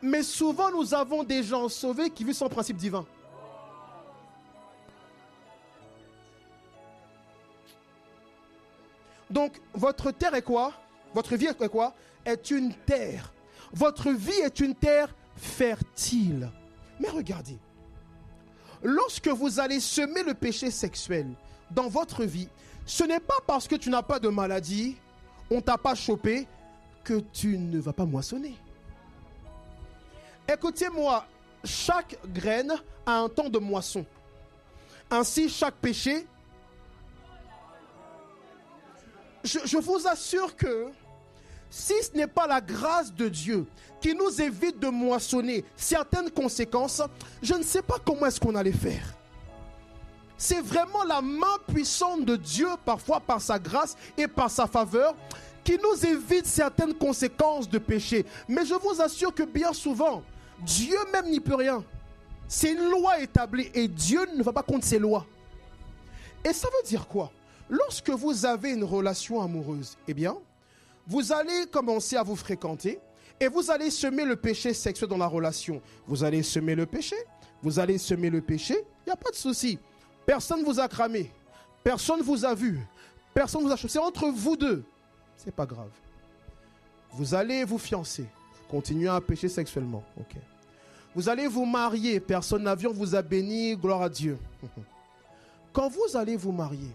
Mais souvent, nous avons des gens sauvés qui vivent sans principe divin. Donc, votre terre est quoi? Votre vie est quoi? Est une terre. Votre vie est une terre fertile. Mais regardez, lorsque vous allez semer le péché sexuel dans votre vie, ce n'est pas parce que tu n'as pas de maladie, on ne t'a pas chopé, que tu ne vas pas moissonner. Écoutez-moi, chaque graine a un temps de moisson. Ainsi, chaque péché, je vous assure que si ce n'est pas la grâce de Dieu qui nous évite de moissonner certaines conséquences, je ne sais pas comment est-ce qu'on allait faire. C'est vraiment la main puissante de Dieu, parfois par sa grâce et par sa faveur, qui nous évite certaines conséquences de péché. Mais je vous assure que bien souvent, Dieu même n'y peut rien. C'est une loi établie et Dieu ne va pas contre ses lois. Et ça veut dire quoi? Lorsque vous avez une relation amoureuse, vous allez commencer à vous fréquenter Et vous allez semer le péché sexuel dans la relation. Vous allez semer le péché. Vous allez semer le péché. Il n'y a pas de souci. Personne ne vous a cramé. Personne ne vous a vu. Personne ne vous a choisi. C'est entre vous deux. Ce n'est pas grave. Vous allez vous fiancer. Continuez à pécher sexuellement. Ok. Vous allez vous marier. Personne n'a vu, on vous a béni. Gloire à Dieu. Quand vous allez vous marier,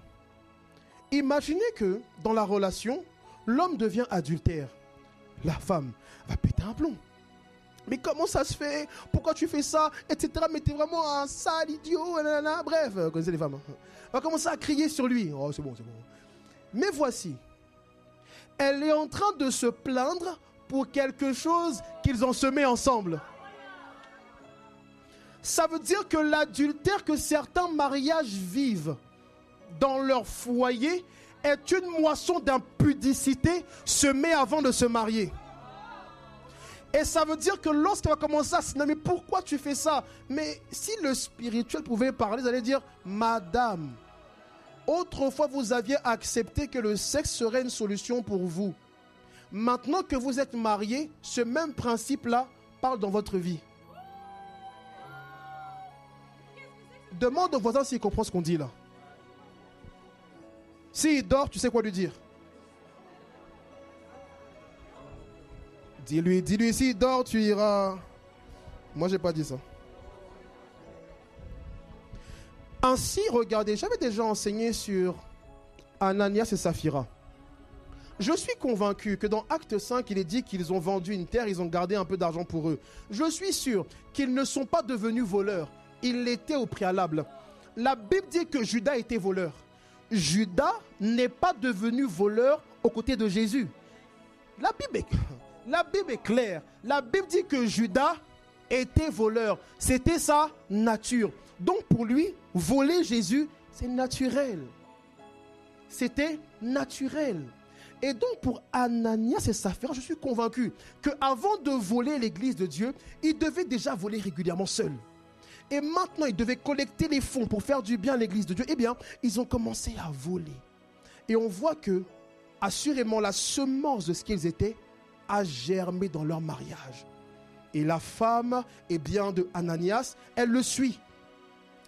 imaginez que dans la relation, l'homme devient adultère. La femme va péter un plomb. Mais comment ça se fait? Pourquoi tu fais ça? Etc. Mais t'es vraiment un sale idiot. Nanana. Bref, vous connaissez les femmes. Va commencer à crier sur lui. Oh, c'est bon, c'est bon. Mais voici. Elle est en train de se plaindre pour quelque chose qu'ils ont semé ensemble. Ça veut dire que l'adultère que certains mariages vivent dans leur foyer est une moisson d'impudicité semée avant de se marier. Et ça veut dire que lorsqu'elle va commencer à se dire, mais pourquoi tu fais ça? Mais si le spirituel pouvait parler, vous allez dire, madame, autrefois vous aviez accepté que le sexe serait une solution pour vous. Maintenant que vous êtes mariés, ce même principe-là parle dans votre vie. Demande au voisin s'il comprend ce qu'on dit là. S'il dort, tu sais quoi lui dire. Dis-lui, s'il dort, tu iras. Moi, j'ai pas dit ça. Ainsi, regardez, j'avais déjà enseigné sur Ananias et Saphira. Je suis convaincu que dans Acte 5, il est dit qu'ils ont vendu une terre, ils ont gardé un peu d'argent pour eux. Je suis sûr qu'ils ne sont pas devenus voleurs. Ils l'étaient au préalable. La Bible dit que Judas était voleur. Judas n'est pas devenu voleur aux côtés de Jésus. La Bible est claire. La Bible dit que Judas était voleur. C'était sa nature. Donc pour lui, voler Jésus, c'est naturel. C'était naturel. Et donc pour Ananias et Saphira, je suis convaincu qu'avant de voler l'église de Dieu, ils devaient déjà voler régulièrement seuls. Et maintenant, ils devaient collecter les fonds pour faire du bien à l'église de Dieu. Eh bien, ils ont commencé à voler. Et on voit que, assurément, la semence de ce qu'ils étaient a germé dans leur mariage. Et la femme, eh bien, de Ananias, elle le suit.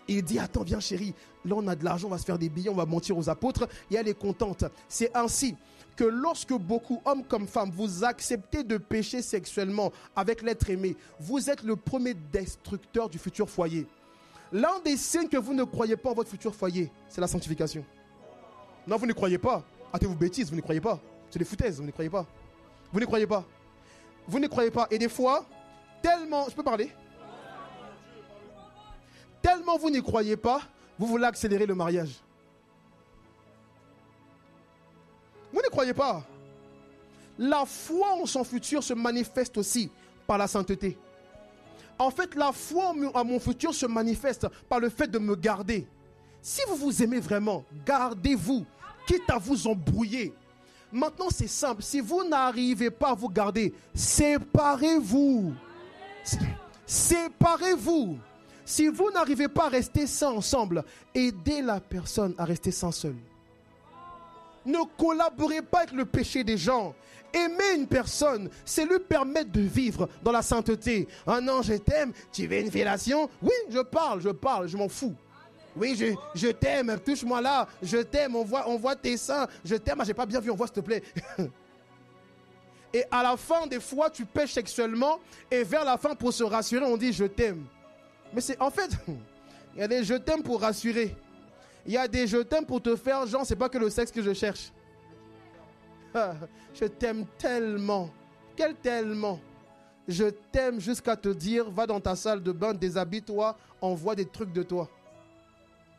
Il dit, attends, viens chérie, là on a de l'argent, on va se faire des billets, on va mentir aux apôtres. Et elle est contente. C'est ainsi que lorsque beaucoup, hommes comme femmes, vous acceptez de pécher sexuellement avec l'être aimé, vous êtes le premier destructeur du futur foyer. L'un des signes que vous ne croyez pas en votre futur foyer, c'est la sanctification. Non, vous ne croyez pas. Arrêtez vos bêtises, vous ne croyez pas. C'est des foutaises, vous ne croyez pas. Vous ne croyez pas. Vous ne croyez pas. Et des fois, tellement... Je peux parler? Tellement vous n'y croyez pas, vous voulez accélérer le mariage. Vous ne croyez pas. La foi en son futur se manifeste aussi par la sainteté. En fait, la foi en mon futur se manifeste par le fait de me garder. Si vous vous aimez vraiment, gardez-vous, quitte à vous embrouiller. Maintenant, c'est simple. Si vous n'arrivez pas à vous garder, séparez-vous. Séparez-vous. Si vous n'arrivez pas à rester sains ensemble, aidez la personne à rester sain seule. Ne collaborez pas avec le péché des gens. Aimer une personne, c'est lui permettre de vivre dans la sainteté. Ah non, je t'aime, tu veux une fellation? Oui, je parle, je m'en fous. Oui, je t'aime, touche-moi là, je t'aime, on voit tes seins, je t'aime, j'ai pas bien vu, on voit s'il te plaît. Et à la fin, des fois, tu pêches sexuellement, et vers la fin, pour se rassurer, on dit je t'aime. Mais c'est en fait, il y a des je t'aime pour rassurer. Il y a des je t'aime pour te faire genre, c'est pas que le sexe que je cherche. Je t'aime tellement. Quel tellement? Je t'aime jusqu'à te dire, va dans ta salle de bain, déshabille-toi, envoie des trucs de toi.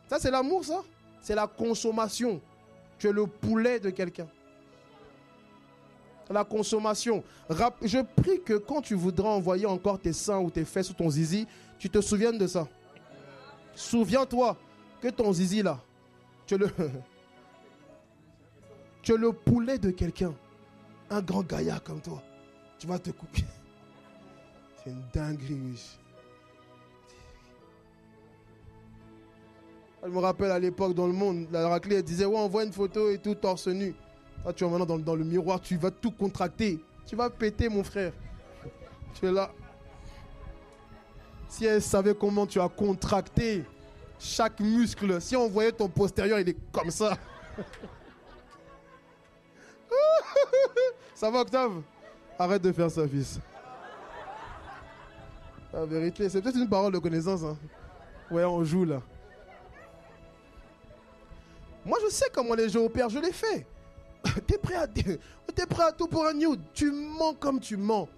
Ça, c'est l'amour, ça? C'est la consommation. Tu es le poulet de quelqu'un. La consommation. Je prie que quand tu voudras envoyer encore tes seins ou tes fesses ou ton zizi, tu te souviennes de ça. Souviens-toi que ton zizi là, tu es le poulet de quelqu'un. Un grand gaillard comme toi. Tu vas te couper. C'est une dinguerie. Je me rappelle à l'époque dans le monde, la raclée elle disait ouais, on voit une photo et tout torse nu. Toi tu vas maintenant dans le miroir, tu vas tout contracter. Tu vas péter mon frère. Tu es là. Si elle savait comment tu as contracté chaque muscle, si on voyait ton postérieur, il est comme ça. Ça va, Octave? Arrête de faire ça, fils. La vérité, c'est peut-être une parole de connaissance. Hein. Ouais, on joue là. Moi, je sais comment les jeux opèrent, je l'ai fait. T'es prêt à tout pour un nude. Tu mens comme tu mens.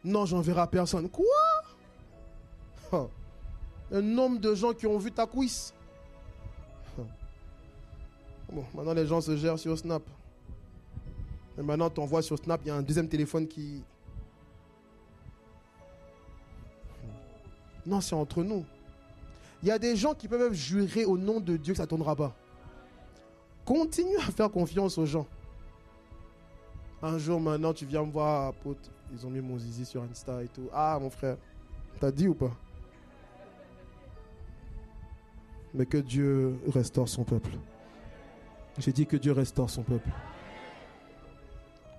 Non, j'enverrai personne. Quoi? Oh. Un nombre de gens qui ont vu ta cuisse. Oh. Bon, maintenant les gens se gèrent sur Snap. Et maintenant, tu envoies sur Snap, il y a un deuxième téléphone qui... Non, c'est entre nous. Il y a des gens qui peuvent même jurer au nom de Dieu que ça ne tournera pas. Continue à faire confiance aux gens. Un jour maintenant, tu viens me voir, pote, ils ont mis mon zizi sur Insta et tout. Ah, mon frère, t'as dit ou pas? Mais que Dieu restaure son peuple. J'ai dit que Dieu restaure son peuple.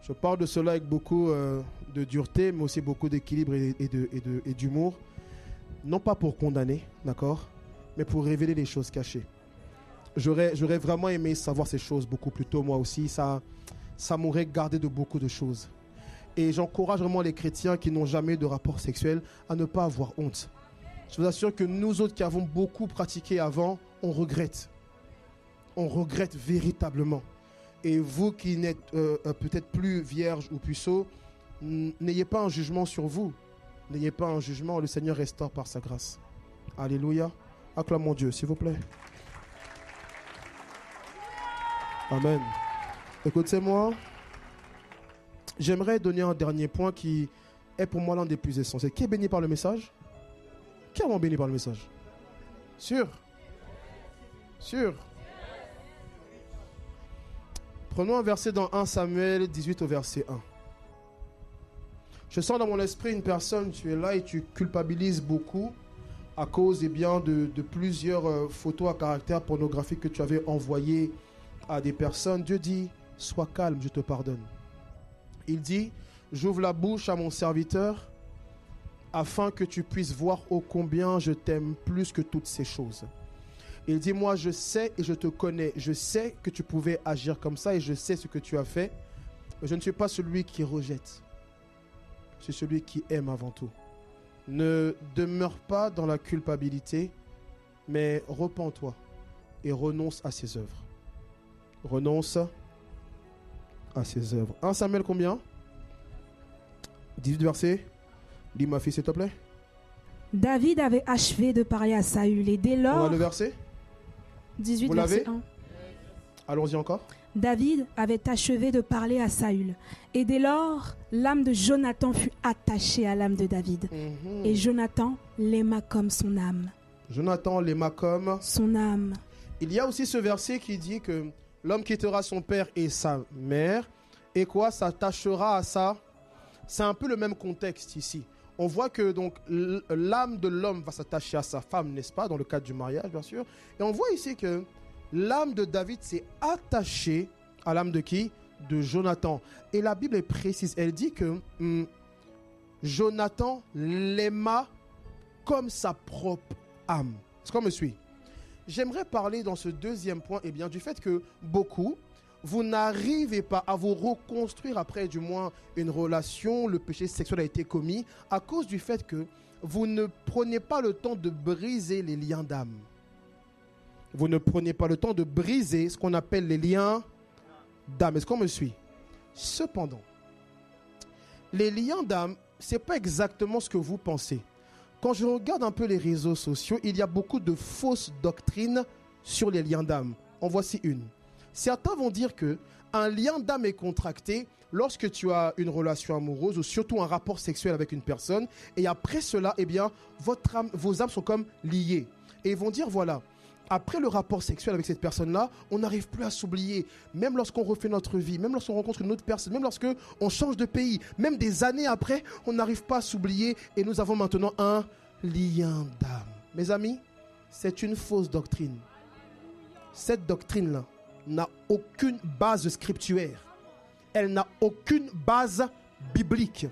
Je parle de cela avec beaucoup de dureté, mais aussi beaucoup d'équilibre et d'humour. Non pas pour condamner, d'accord, mais pour révéler les choses cachées. J'aurais vraiment aimé savoir ces choses beaucoup plus tôt, moi aussi. Ça m'aurait gardé de beaucoup de choses. Et j'encourage vraiment les chrétiens qui n'ont jamais de rapport sexuel à ne pas avoir honte. Je vous assure que nous autres qui avons beaucoup pratiqué avant, on regrette. On regrette véritablement. Et vous qui n'êtes peut-être plus vierge ou puceau, n'ayez pas un jugement sur vous. N'ayez pas un jugement, le Seigneur restaure par sa grâce. Alléluia. Acclamons Dieu, s'il vous plaît. Amen. Écoutez-moi, j'aimerais donner un dernier point qui est pour moi l'un des plus essentiels. Qui est béni par le message? Qui est vraiment béni par le message? Sûr? Sûr? Prenons un verset dans 1 Samuel 18 au verset 1. Je sens dans mon esprit une personne, tu es là et tu culpabilises beaucoup à cause de plusieurs photos à caractère pornographique que tu avais envoyées à des personnes. Dieu dit, sois calme, je te pardonne. Il dit, j'ouvre la bouche à mon serviteur afin que tu puisses voir ô combien je t'aime plus que toutes ces choses. Il dit, moi je sais et je te connais, je sais que tu pouvais agir comme ça et je sais ce que tu as fait, mais je ne suis pas celui qui rejette. C'est celui qui aime avant tout. Ne demeure pas dans la culpabilité, mais repens-toi et renonce à ses œuvres. Renonce à ses œuvres. 1 Samuel combien? 18 versets. Lis ma fille s'il te plaît. David avait achevé de parler à Saül et dès lors... On a le verset? 18 Vous verset l'avez? 1. Allons-y encore. David avait achevé de parler à Saül. Et dès lors, l'âme de Jonathan fut attachée à l'âme de David. Et Jonathan l'aima comme son âme. Jonathan l'aima comme son âme. Il y a aussi ce verset qui dit que l'homme quittera son père et sa mère. Et quoi? S'attachera à ça. C'est un peu le même contexte ici. On voit que donc l'âme de l'homme va s'attacher à sa femme, n'est-ce pas? Dans le cadre du mariage, bien sûr. Et on voit ici que l'âme de David s'est attachée à l'âme de qui? De Jonathan. Et la Bible est précise. Elle dit que Jonathan l'aima comme sa propre âme. Est-ce qu'on me suit? J'aimerais parler dans ce deuxième point du fait que beaucoup, vous n'arrivez pas à vous reconstruire après du moins une relation, le péché sexuel a été commis à cause du fait que vous ne prenez pas le temps de briser les liens d'âme. Vous ne prenez pas le temps de briser ce qu'on appelle les liens d'âme. Est-ce qu'on me suit? Cependant, les liens d'âme, ce n'est pas exactement ce que vous pensez. Quand je regarde un peu les réseaux sociaux, il y a beaucoup de fausses doctrines sur les liens d'âme. En voici une. Certains vont dire qu'un lien d'âme est contracté lorsque tu as une relation amoureuse ou surtout un rapport sexuel avec une personne. Et après cela, vos âmes sont comme liées. Et ils vont dire, voilà, après le rapport sexuel avec cette personne-là, on n'arrive plus à s'oublier. Même lorsqu'on refait notre vie, même lorsqu'on rencontre une autre personne, même lorsqu'on change de pays, même des années après, on n'arrive pas à s'oublier. Et nous avons maintenant un lien d'âme. Mes amis, c'est une fausse doctrine. Cette doctrine-là n'a aucune base scripturaire. Elle n'a aucune base biblique.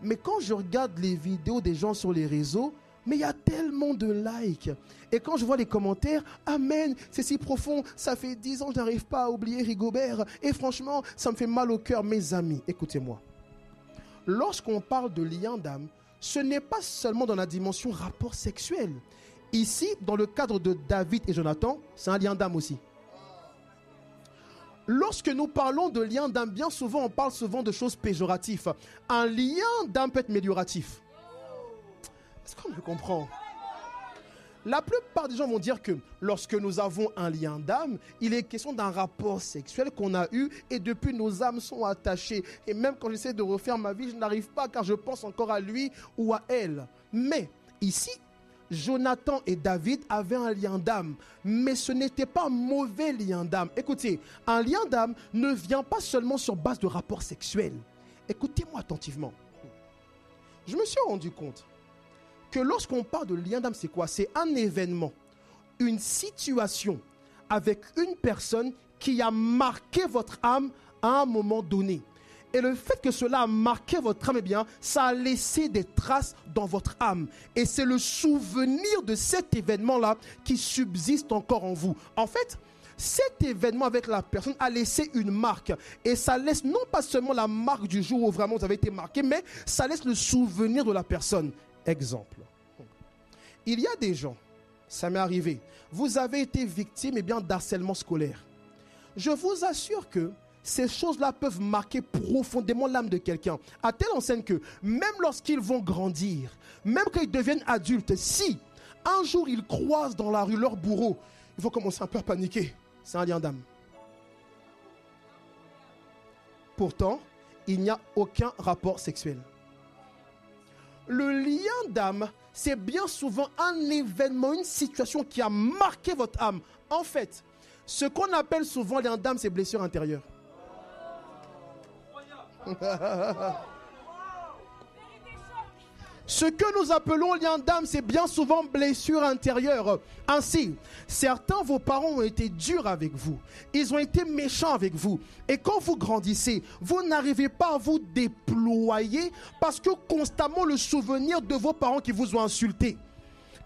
Mais quand je regarde les vidéos des gens sur les réseaux, mais il y a tellement de likes. Et quand je vois les commentaires, amen, c'est si profond, ça fait 10 ans que je n'arrive pas à oublier Rigobert. Et franchement, ça me fait mal au cœur, mes amis. Écoutez-moi. Lorsqu'on parle de lien d'âme, ce n'est pas seulement dans la dimension rapport sexuel. Ici, dans le cadre de David et Jonathan, c'est un lien d'âme aussi. Lorsque nous parlons de lien d'âme, bien souvent, on parle souvent de choses péjoratives. Un lien d'âme peut être amélioratif. Est-ce qu'on me comprend? La plupart des gens vont dire que lorsque nous avons un lien d'âme, il est question d'un rapport sexuel qu'on a eu et depuis nos âmes sont attachées. Et même quand j'essaie de refaire ma vie, je n'arrive pas car je pense encore à lui ou à elle. Mais ici, Jonathan et David avaient un lien d'âme, mais ce n'était pas un mauvais lien d'âme. Écoutez, un lien d'âme ne vient pas seulement sur base de rapports sexuels. Écoutez-moi attentivement. Je me suis rendu compte que lorsqu'on parle de lien d'âme, c'est quoi? C'est un événement, une situation avec une personne qui a marqué votre âme à un moment donné. Et le fait que cela a marqué votre âme, eh bien, ça a laissé des traces dans votre âme. Et c'est le souvenir de cet événement-là qui subsiste encore en vous. En fait, cet événement avec la personne a laissé une marque. Et ça laisse non pas seulement la marque du jour où vraiment vous avez été marqué, mais ça laisse le souvenir de la personne. Exemple. Il y a des gens, ça m'est arrivé, vous avez été victime d'harcèlement scolaire. Je vous assure que ces choses-là peuvent marquer profondément l'âme de quelqu'un, à telle enseigne que même lorsqu'ils vont grandir, même quand ils deviennent adultes, si un jour ils croisent dans la rue leur bourreau, ils vont commencer un peu à paniquer. C'est un lien d'âme. Pourtant, il n'y a aucun rapport sexuel. Le lien d'âme, c'est bien souvent un événement, une situation qui a marqué votre âme. En fait, ce qu'on appelle souvent lien d'âme, c'est blessure intérieure. Ce que nous appelons lien d'âme, c'est bien souvent blessure intérieure. Ainsi, certains, vos parents ont été durs avec vous. Ils ont été méchants avec vous. Et quand vous grandissez, vous n'arrivez pas à vous déployer parce que constamment le souvenir de vos parents qui vous ont insulté,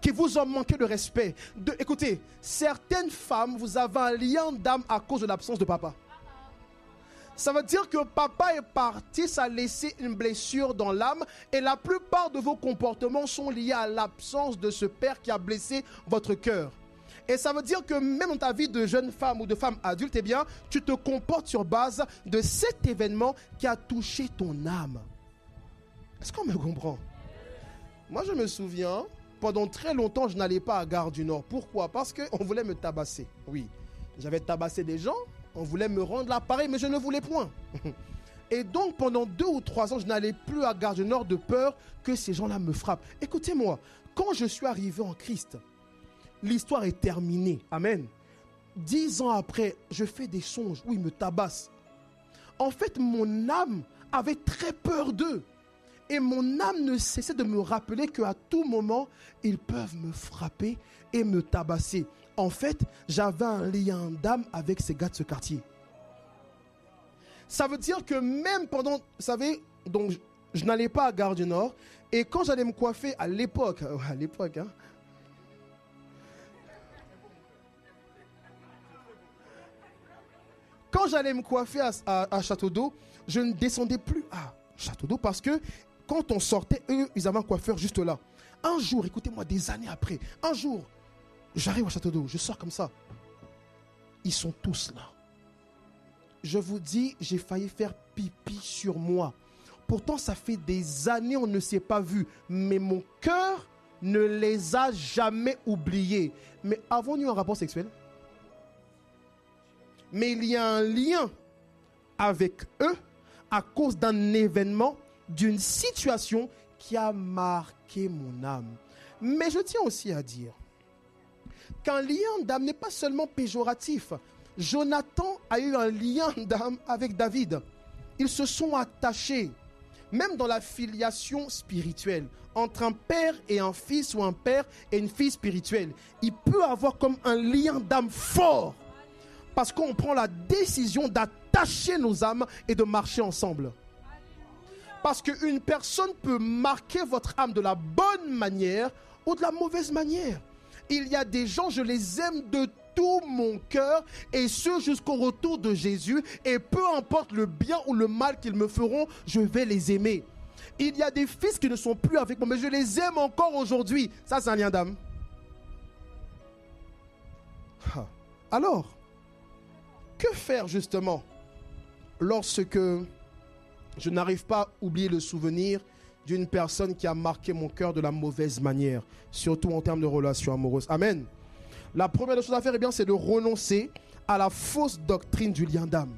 qui vous ont manqué de respect. Écoutez, certaines femmes, vous avez un lien d'âme à cause de l'absence de papa. Ça veut dire que papa est parti, ça a laissé une blessure dans l'âme et la plupart de vos comportements sont liés à l'absence de ce père qui a blessé votre cœur. Et ça veut dire que même dans ta vie de jeune femme ou de femme adulte, eh bien, tu te comportes sur base de cet événement qui a touché ton âme. Est-ce qu'on me comprend? Moi, je me souviens, pendant très longtemps, je n'allais pas à Gare du Nord. Pourquoi? Parce qu'on voulait me tabasser. Oui, j'avais tabassé des gens. On voulait me rendre l'appareil, mais je ne voulais point. Et donc, pendant 2 ou 3 ans, je n'allais plus à Gare du Nord de peur que ces gens-là me frappent. Écoutez-moi, quand je suis arrivé en Christ, l'histoire est terminée. Amen. 10 ans après, je fais des songes où ils me tabassent. En fait, mon âme avait très peur d'eux. Et mon âme ne cessait de me rappeler qu'à tout moment, ils peuvent me frapper et me tabasser. En fait, j'avais un lien d'âme avec ces gars de ce quartier. Ça veut dire que même pendant, vous savez, donc je n'allais pas à Gare du Nord. Et quand j'allais me coiffer à l'époque, hein, quand j'allais me coiffer à Château d'Eau, je ne descendais plus à Château d'Eau parce que quand on sortait, eux, ils avaient un coiffeur juste là. Un jour, écoutez-moi, des années après, un jour, j'arrive à Château d'Eau, je sors comme ça. Ils sont tous là. Je vous dis, j'ai failli faire pipi sur moi. Pourtant, ça fait des années, on ne s'est pas vu. Mais mon cœur ne les a jamais oubliés. Mais avons-nous eu un rapport sexuel? Mais il y a un lien avec eux à cause d'un événement, d'une situation qui a marqué mon âme. Mais je tiens aussi à dire qu'un lien d'âme n'est pas seulement péjoratif. Jonathan a eu un lien d'âme avec David. Ils se sont attachés, même dans la filiation spirituelle, entre un père et un fils ou un père et une fille spirituelle. Il peut avoir comme un lien d'âme fort parce qu'on prend la décision d'attacher nos âmes et de marcher ensemble. Parce qu'une personne peut marquer votre âme de la bonne manière ou de la mauvaise manière. Il y a des gens, je les aime de tout mon cœur, et ce jusqu'au retour de Jésus, et peu importe le bien ou le mal qu'ils me feront, je vais les aimer. Il y a des fils qui ne sont plus avec moi, mais je les aime encore aujourd'hui. Ça, c'est un lien d'âme. Alors, que faire justement lorsque je n'arrive pas à oublier le souvenir d'une personne qui a marqué mon cœur de la mauvaise manière, surtout en termes de relations amoureuses? Amen. La première chose à faire, c'est de renoncer à la fausse doctrine du lien d'âme.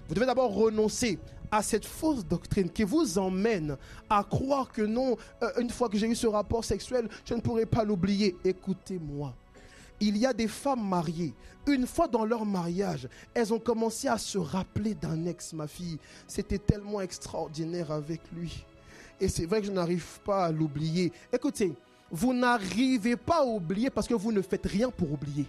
Vous devez d'abord renoncer à cette fausse doctrine qui vous emmène à croire que non, une fois que j'ai eu ce rapport sexuel, je ne pourrai pas l'oublier. Écoutez-moi. Il y a des femmes mariées, une fois dans leur mariage, elles ont commencé à se rappeler d'un ex, ma fille. C'était tellement extraordinaire avec lui. Et c'est vrai que je n'arrive pas à l'oublier. Écoutez, vous n'arrivez pas à oublier parce que vous ne faites rien pour oublier.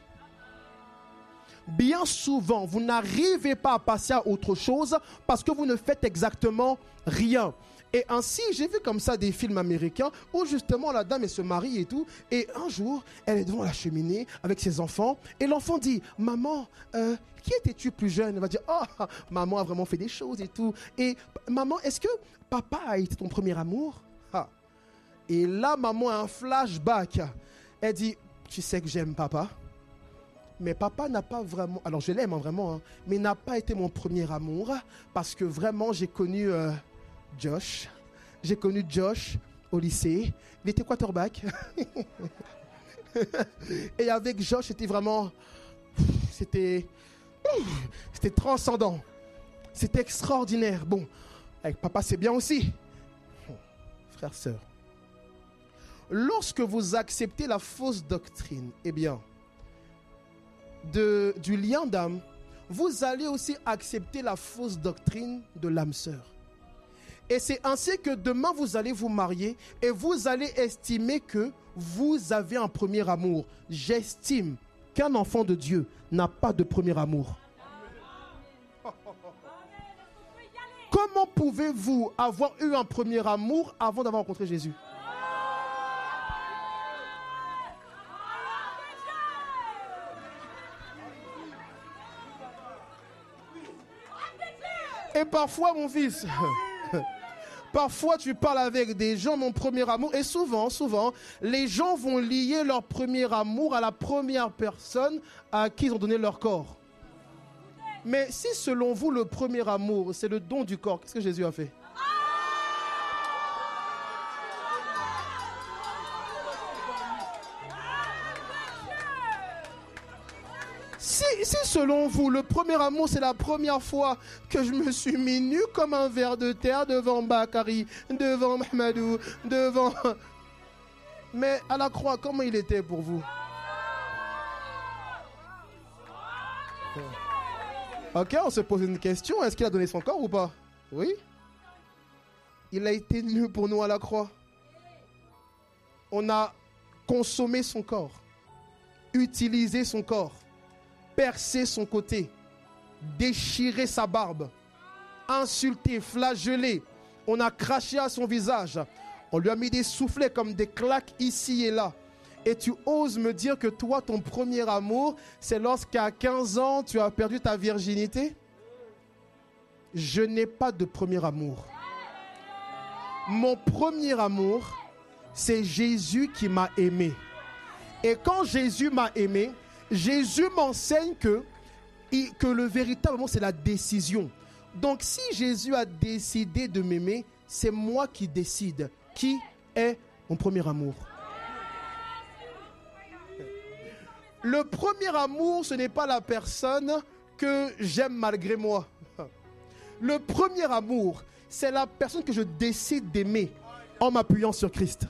Bien souvent, vous n'arrivez pas à passer à autre chose parce que vous ne faites exactement rien. Et ainsi, j'ai vu comme ça des films américains où justement la dame elle se marie et tout. Et un jour, elle est devant la cheminée avec ses enfants. Et l'enfant dit, maman, qui étais-tu plus jeune? Elle va dire, oh, maman a vraiment fait des choses et tout. Et maman, est-ce que papa a été ton premier amour? Et là, maman a un flashback. Elle dit, tu sais que j'aime papa. Mais papa n'a pas vraiment, alors je l'aime vraiment, mais n'a pas été mon premier amour. Parce que vraiment, j'ai connu... Josh. J'ai connu Josh au lycée. Il était quarterback. Et avec Josh, c'était vraiment... C'était transcendant. C'était extraordinaire. Bon, avec papa, c'est bien aussi. Frères, sœurs. Lorsque vous acceptez la fausse doctrine, eh bien, du lien d'âme, vous allez aussi accepter la fausse doctrine de l'âme sœur. Et c'est ainsi que demain, vous allez vous marier et vous allez estimer que vous avez un premier amour. J'estime qu'un enfant de Dieu n'a pas de premier amour. Comment pouvez-vous avoir eu un premier amour avant d'avoir rencontré Jésus? Et parfois, mon fils... Parfois, tu parles avec des gens, mon premier amour, et souvent, les gens vont lier leur premier amour à la première personne à qui ils ont donné leur corps. Mais si, selon vous, le premier amour, c'est le don du corps, qu'est-ce que Jésus a fait? Si selon vous, le premier amour, c'est la première fois que je me suis mis nu comme un ver de terre devant Bakari, devant Mahmadou, devant... Mais à la croix, comment il était pour vous? Ok, on se pose une question. Est-ce qu'il a donné son corps ou pas? Oui. Il a été nu pour nous à la croix. On a consommé son corps, utilisé son corps, percer son côté, déchirer sa barbe, insulter, flageller. On a craché à son visage. On lui a mis des soufflets comme des claques ici et là. Et tu oses me dire que toi, ton premier amour, c'est lorsqu'à 15 ans, tu as perdu ta virginité? Je n'ai pas de premier amour. Mon premier amour, c'est Jésus qui m'a aimé. Et quand Jésus m'a aimé, Jésus m'enseigne que le véritable amour, c'est la décision. Donc, si Jésus a décidé de m'aimer, c'est moi qui décide qui est mon premier amour. Le premier amour, ce n'est pas la personne que j'aime malgré moi. Le premier amour, c'est la personne que je décide d'aimer en m'appuyant sur Christ.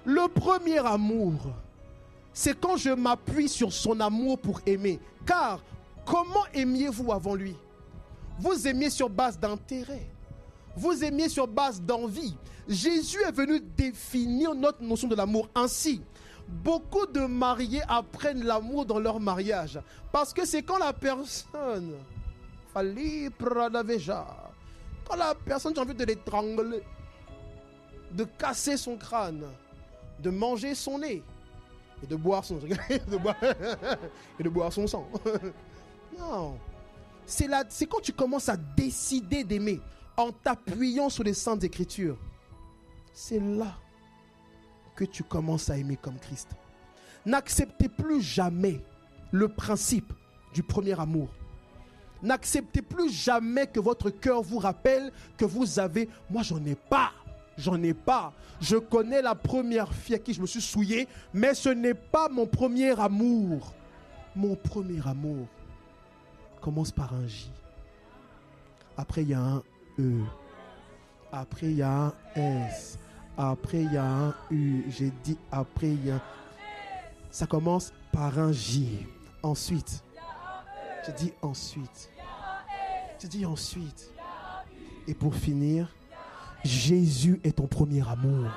Le premier amour, c'est quand je m'appuie sur son amour pour aimer. Car comment aimiez-vous avant lui? Vous aimiez sur base d'intérêt. Vous aimiez sur base d'envie. Jésus est venu définir notre notion de l'amour ainsi. beaucoup de mariés apprennent l'amour dans leur mariage. Parce que c'est quand la personne, quand la personne, j'ai envie de l'étrangler, de casser son crâne, de manger son nez et de boire son, et de boire son sang. Non. C'est quand tu commences à décider d'aimer en t'appuyant sur les Saintes Écritures. C'est là que tu commences à aimer comme Christ. N'acceptez plus jamais le principe du premier amour. N'acceptez plus jamais que votre cœur vous rappelle que vous avez... Moi, j'en ai pas. Je connais la première fille à qui je me suis souillé, mais ce n'est pas mon premier amour. Mon premier amour commence par un J. Après, il y a un E. Après, il y a un S. Après, il y a un U. J'ai dit après, il y a... Ça commence par un J. Ensuite. J'ai dit ensuite. J'ai dit ensuite. Et pour finir, Jésus est ton premier amour.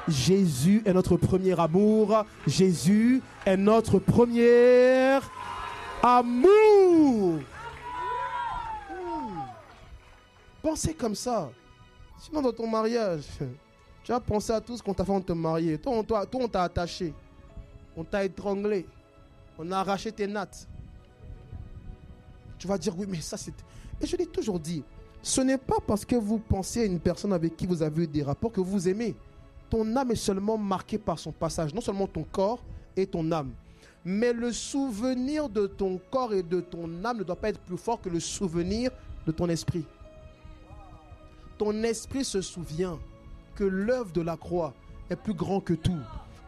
Jésus est notre premier amour. Jésus est notre premier amour. Pensez comme ça. Sinon, dans ton mariage, tu vas penser à tout ce qu'on t'a fait en te marier. Toi, on t'a attaché. On t'a étranglé. On a arraché tes nattes. Tu vas dire, oui, mais ça, c'est... Et je l'ai toujours dit, ce n'est pas parce que vous pensez à une personne avec qui vous avez eu des rapports que vous aimez. Ton âme est seulement marquée par son passage. Non seulement ton corps et ton âme. Mais le souvenir de ton corps et de ton âme ne doit pas être plus fort que le souvenir de ton esprit. Ton esprit se souvient que l'œuvre de la croix est plus grand que tout.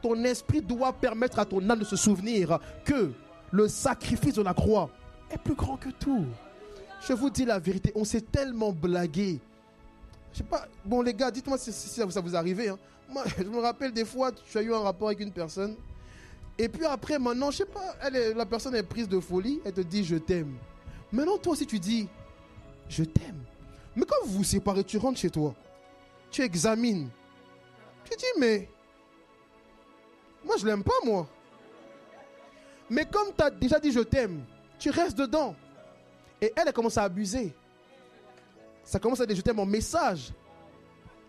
Ton esprit doit permettre à ton âme de se souvenir que le sacrifice de la croix est plus grand que tout. Je vous dis la vérité, on s'est tellement blagué. Je sais pas, bon les gars, dites-moi si ça vous arrive. Hein. Moi, je me rappelle des fois, tu as eu un rapport avec une personne. Et puis après, maintenant, je sais pas, la personne est prise de folie, elle te dit je t'aime. Maintenant, toi aussi tu dis je t'aime. Mais quand vous vous séparez, tu rentres chez toi, tu examines. Tu dis mais moi je l'aime pas moi. Mais comme tu as déjà dit je t'aime, tu restes dedans. Et elle commence à abuser. Ça commence à dire je t'aime en message.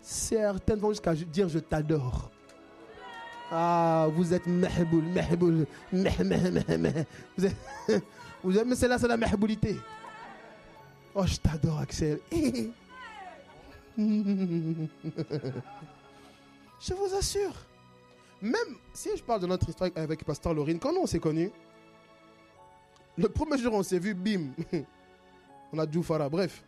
Certaines vont jusqu'à dire je t'adore. Ah, vous êtes mehboul. Vous êtes, mais c'est la mehboulité. Oh, je t'adore, Axel. Je vous assure. Même si je parle de notre histoire avec Pasteur Laurine, quand on s'est connus, le premier jour on s'est vu, bim, on a Djoufara, bref.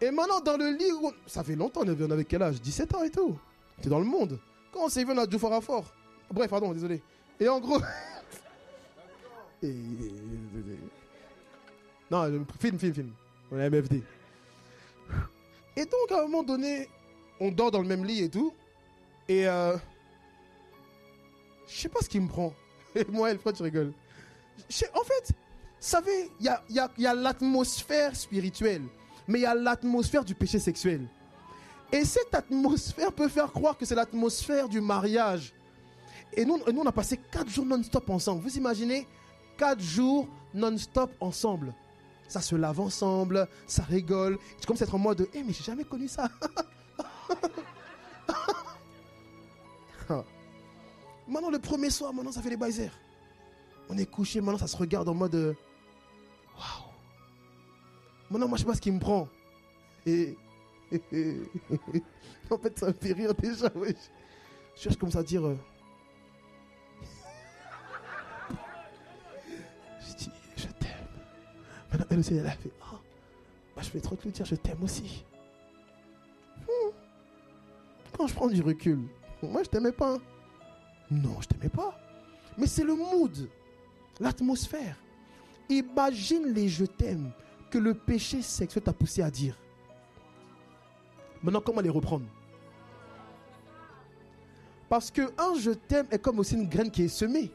Et maintenant dans le lit, ça fait longtemps, on avait quel âge? 17 ans et tout. On était dans le monde. Quand on s'est vu, on a Djoufara fort. Bref, pardon, désolé. Et en gros... Non, film. On est MFD. Et donc, à un moment donné, on dort dans le même lit et tout. Et je sais pas ce qui me prend. Et moi, elle, tu rigoles. En fait, vous savez, il y a l'atmosphère spirituelle, mais il y a l'atmosphère du péché sexuel. Et cette atmosphère peut faire croire que c'est l'atmosphère du mariage. Et nous, on a passé 4 jours non-stop ensemble. Vous imaginez 4 jours non-stop ensemble. Ça se lave ensemble, ça rigole. Tu commences à être en mode, mais j'ai jamais connu ça. Maintenant, le premier soir, maintenant, ça fait les baisers. On est couché, maintenant, ça se regarde en mode, waouh. Maintenant, moi, je sais pas ce qui me prend. Et en fait, ça me fait rire déjà. Ouais. Je cherche comme ça à dire. Je dis, je t'aime. Maintenant, elle aussi, elle a fait. Oh, bah, je vais trop te le dire, je t'aime aussi. Quand je prends du recul, moi, je t'aimais pas. Non, je t'aimais pas. Mais c'est le mood, l'atmosphère. Imagine les je t'aime que le péché sexuel t'a poussé à dire. Maintenant, comment les reprendre? Parce que un je t'aime est comme aussi une graine qui est semée.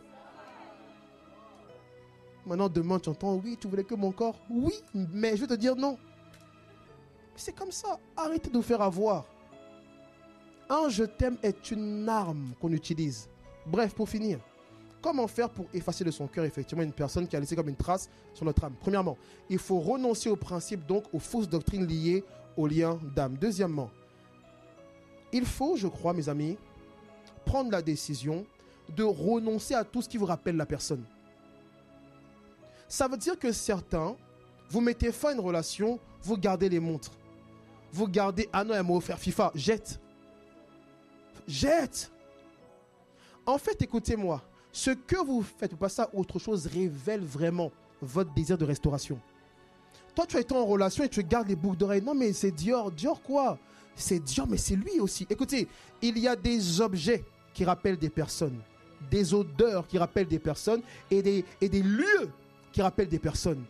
Maintenant, demain, tu entends, oui, tu voulais que mon corps? Oui, mais je vais te dire non. C'est comme ça. Arrêtez de vous faire avoir. Un je t'aime est une arme qu'on utilise Bref, pour finir, comment faire pour effacer de son cœur effectivement une personne qui a laissé comme une trace sur notre âme? Premièrement, il faut renoncer aux principes, donc aux fausses doctrines liées aux liens d'âme. Deuxièmement, il faut, je crois, mes amis, prendre la décision de renoncer à tout ce qui vous rappelle la personne. Ça veut dire que certains, vous mettez fin à une relation, vous gardez les montres. Vous gardez, ah non, elle m'a offert FIFA, jette. Jette. En fait, écoutez-moi, ce que vous faites pour passer à autre chose révèle vraiment votre désir de restauration. Toi, tu as été en relation et tu gardes les boucles d'oreilles. Non, mais c'est Dior. Dior quoi? C'est Dior, mais c'est lui aussi. Écoutez, il y a des objets qui rappellent des personnes, des odeurs qui rappellent des personnes et des lieux qui rappellent des personnes.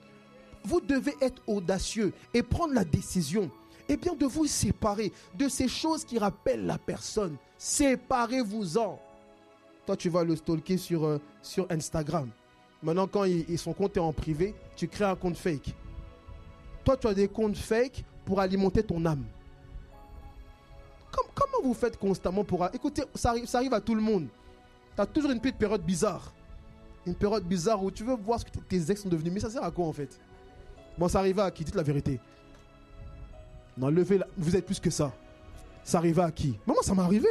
Vous devez être audacieux et prendre la décision, eh bien, de vous séparer de ces choses qui rappellent la personne. Séparez-vous-en. Toi, tu vas le stalker sur Instagram. Maintenant, quand son compte est en privé, tu crées un compte fake. Toi, tu as des comptes fake pour alimenter ton âme. Comment vous faites constamment pour... Écoutez, ça arrive à tout le monde. Tu as toujours une petite période bizarre. Une période bizarre où tu veux voir ce que tes ex sont devenus. Mais ça sert à quoi en fait? Bon, ça arrive à qui? Dites la vérité. Non, levez-la. Vous êtes plus que ça. Ça arrive à qui? Moi, ça m'est arrivé.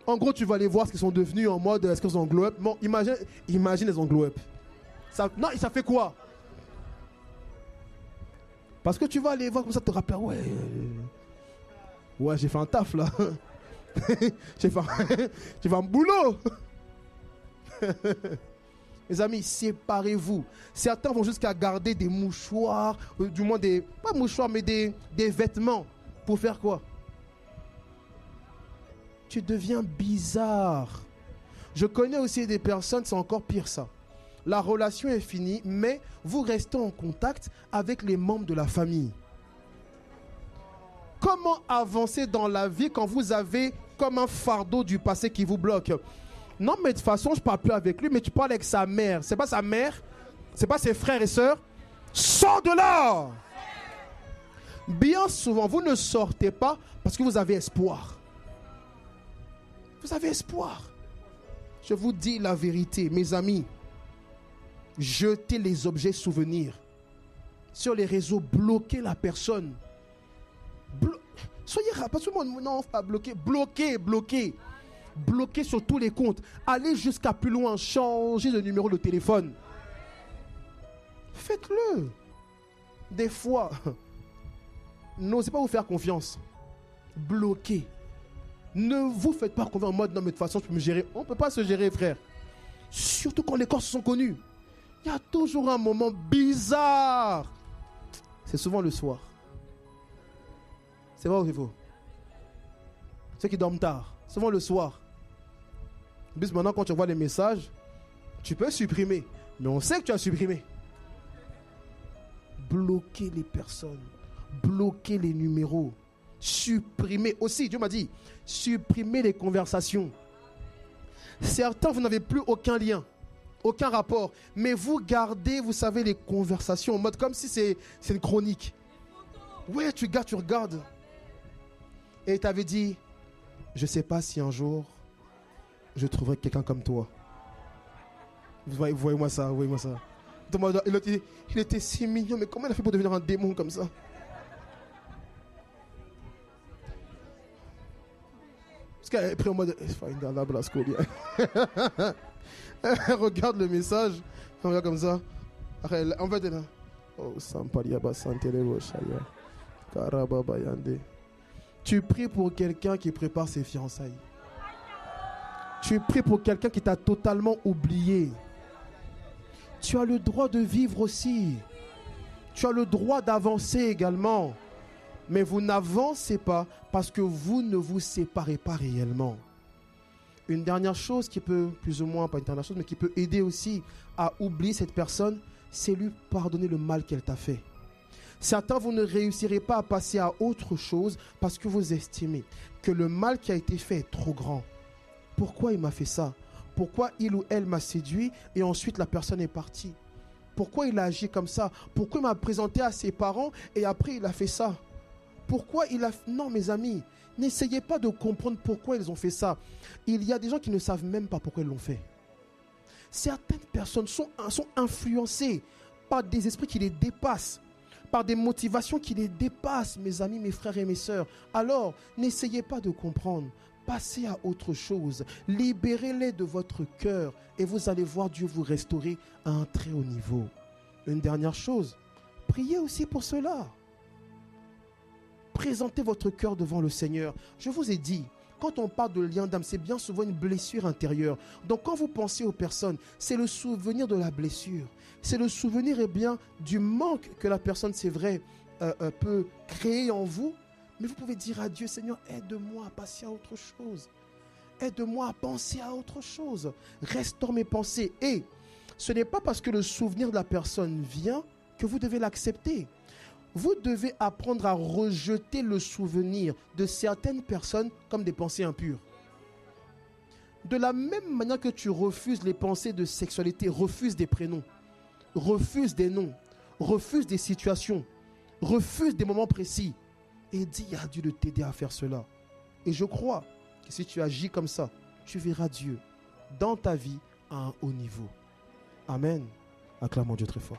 En gros, tu vas aller voir ce qu'ils sont devenus en mode est-ce qu'ils ont glow up. Bon, imagine ils ont glow up. Non, ça fait quoi? Parce que tu vas aller voir comme ça, te rappeler, ouais, j'ai fait un taf là. j'ai fait un boulot. Mes amis, séparez-vous. Certains vont jusqu'à garder des mouchoirs, du moins pas mouchoirs, mais des vêtements. Pour faire quoi? Tu deviens bizarre. Je connais aussi des personnes, c'est encore pire ça. La relation est finie, mais vous restez en contact avec les membres de la famille. Comment avancer dans la vie quand vous avez comme un fardeau du passé qui vous bloque? Non, mais de toute façon, je ne parle plus avec lui, mais tu parles avec sa mère. C'est pas sa mère, c'est pas ses frères et sœurs. Sors de là! Bien souvent, vous ne sortez pas parce que vous avez espoir. Vous avez espoir. Je vous dis la vérité, mes amis. Jetez les objets souvenirs sur les réseaux, bloquez la personne. Soyez rapide, tout le monde, non, pas bloquer, bloquez sur tous les comptes. Allez jusqu'à plus loin, changez de numéro de téléphone. Faites-le. Des fois, n'osez pas vous faire confiance. Bloquez. Ne vous faites pas confiance en mode non mais de toute façon je peux me gérer. On ne peut pas se gérer, frère. Surtout quand les corps se sont connus. Il y a toujours un moment bizarre. C'est souvent le soir. C'est vrai ou c'est faux? Ceux qui dorment tard, souvent le soir. Bis maintenant quand tu vois les messages, tu peux supprimer. Mais on sait que tu as supprimé. Bloquez les personnes. Bloquez les numéros. Supprimez aussi, Dieu m'a dit, supprimez les conversations. Certains, vous n'avez plus aucun lien, aucun rapport, mais vous gardez, vous savez, les conversations en mode comme si c'est une chronique. Ouais, tu regardes. Et tu avais dit, je ne sais pas si un jour, je trouverai quelqu'un comme toi. Voyez-moi ça. Il était si mignon, mais comment il a fait pour devenir un démon comme ça? Parce qu'elle est pris en mode regarde le message, on regarde comme ça. En fait, elle est là. Oh, Sampaliaba Santelebo Shaya. Karababayande. Tu pries pour quelqu'un qui prépare ses fiançailles. Tu pries pour quelqu'un qui t'a totalement oublié. Tu as le droit de vivre aussi. Tu as le droit d'avancer également. Mais vous n'avancez pas parce que vous ne vous séparez pas réellement. Une dernière chose qui peut, plus ou moins, pas une dernière chose, mais qui peut aider aussi à oublier cette personne, c'est lui pardonner le mal qu'elle t'a fait. Certains, vous ne réussirez pas à passer à autre chose parce que vous estimez que le mal qui a été fait est trop grand. Pourquoi il m'a fait ça? Pourquoi il ou elle m'a séduit et ensuite la personne est partie? Pourquoi il a agi comme ça? Pourquoi il m'a présenté à ses parents et après il a fait ça? Pourquoi il a... Non, mes amis, N'essayez pas de comprendre pourquoi ils ont fait ça. Il y a des gens qui ne savent même pas pourquoi ils l'ont fait. Certaines personnes sont influencées par des esprits qui les dépassent, par des motivations qui les dépassent, mes amis, mes frères et mes sœurs. Alors, n'essayez pas de comprendre. Passez à autre chose. Libérez-les de votre cœur et vous allez voir Dieu vous restaurer à un très haut niveau. Une dernière chose, priez aussi pour cela. Présentez votre cœur devant le Seigneur. Je vous ai dit, quand on parle de lien d'âme, c'est bien souvent une blessure intérieure. Donc quand vous pensez aux personnes, c'est le souvenir de la blessure. C'est le souvenir du manque que la personne, c'est vrai, peut créer en vous. Mais vous pouvez dire à Dieu, Seigneur, aide-moi à passer à autre chose. Aide-moi à penser à autre chose. Restaure mes pensées. Et ce n'est pas parce que le souvenir de la personne vient que vous devez l'accepter. Vous devez apprendre à rejeter le souvenir de certaines personnes comme des pensées impures. De la même manière que tu refuses les pensées de sexualité, refuse des prénoms, refuse des noms, refuse des situations, refuse des moments précis et dis à Dieu de t'aider à faire cela. Et je crois que si tu agis comme ça, tu verras Dieu dans ta vie à un haut niveau. Amen. Acclamons Dieu très fort.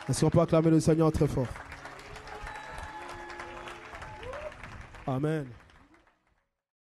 Est-ce qu'on peut acclamer le Seigneur très fort? Amen.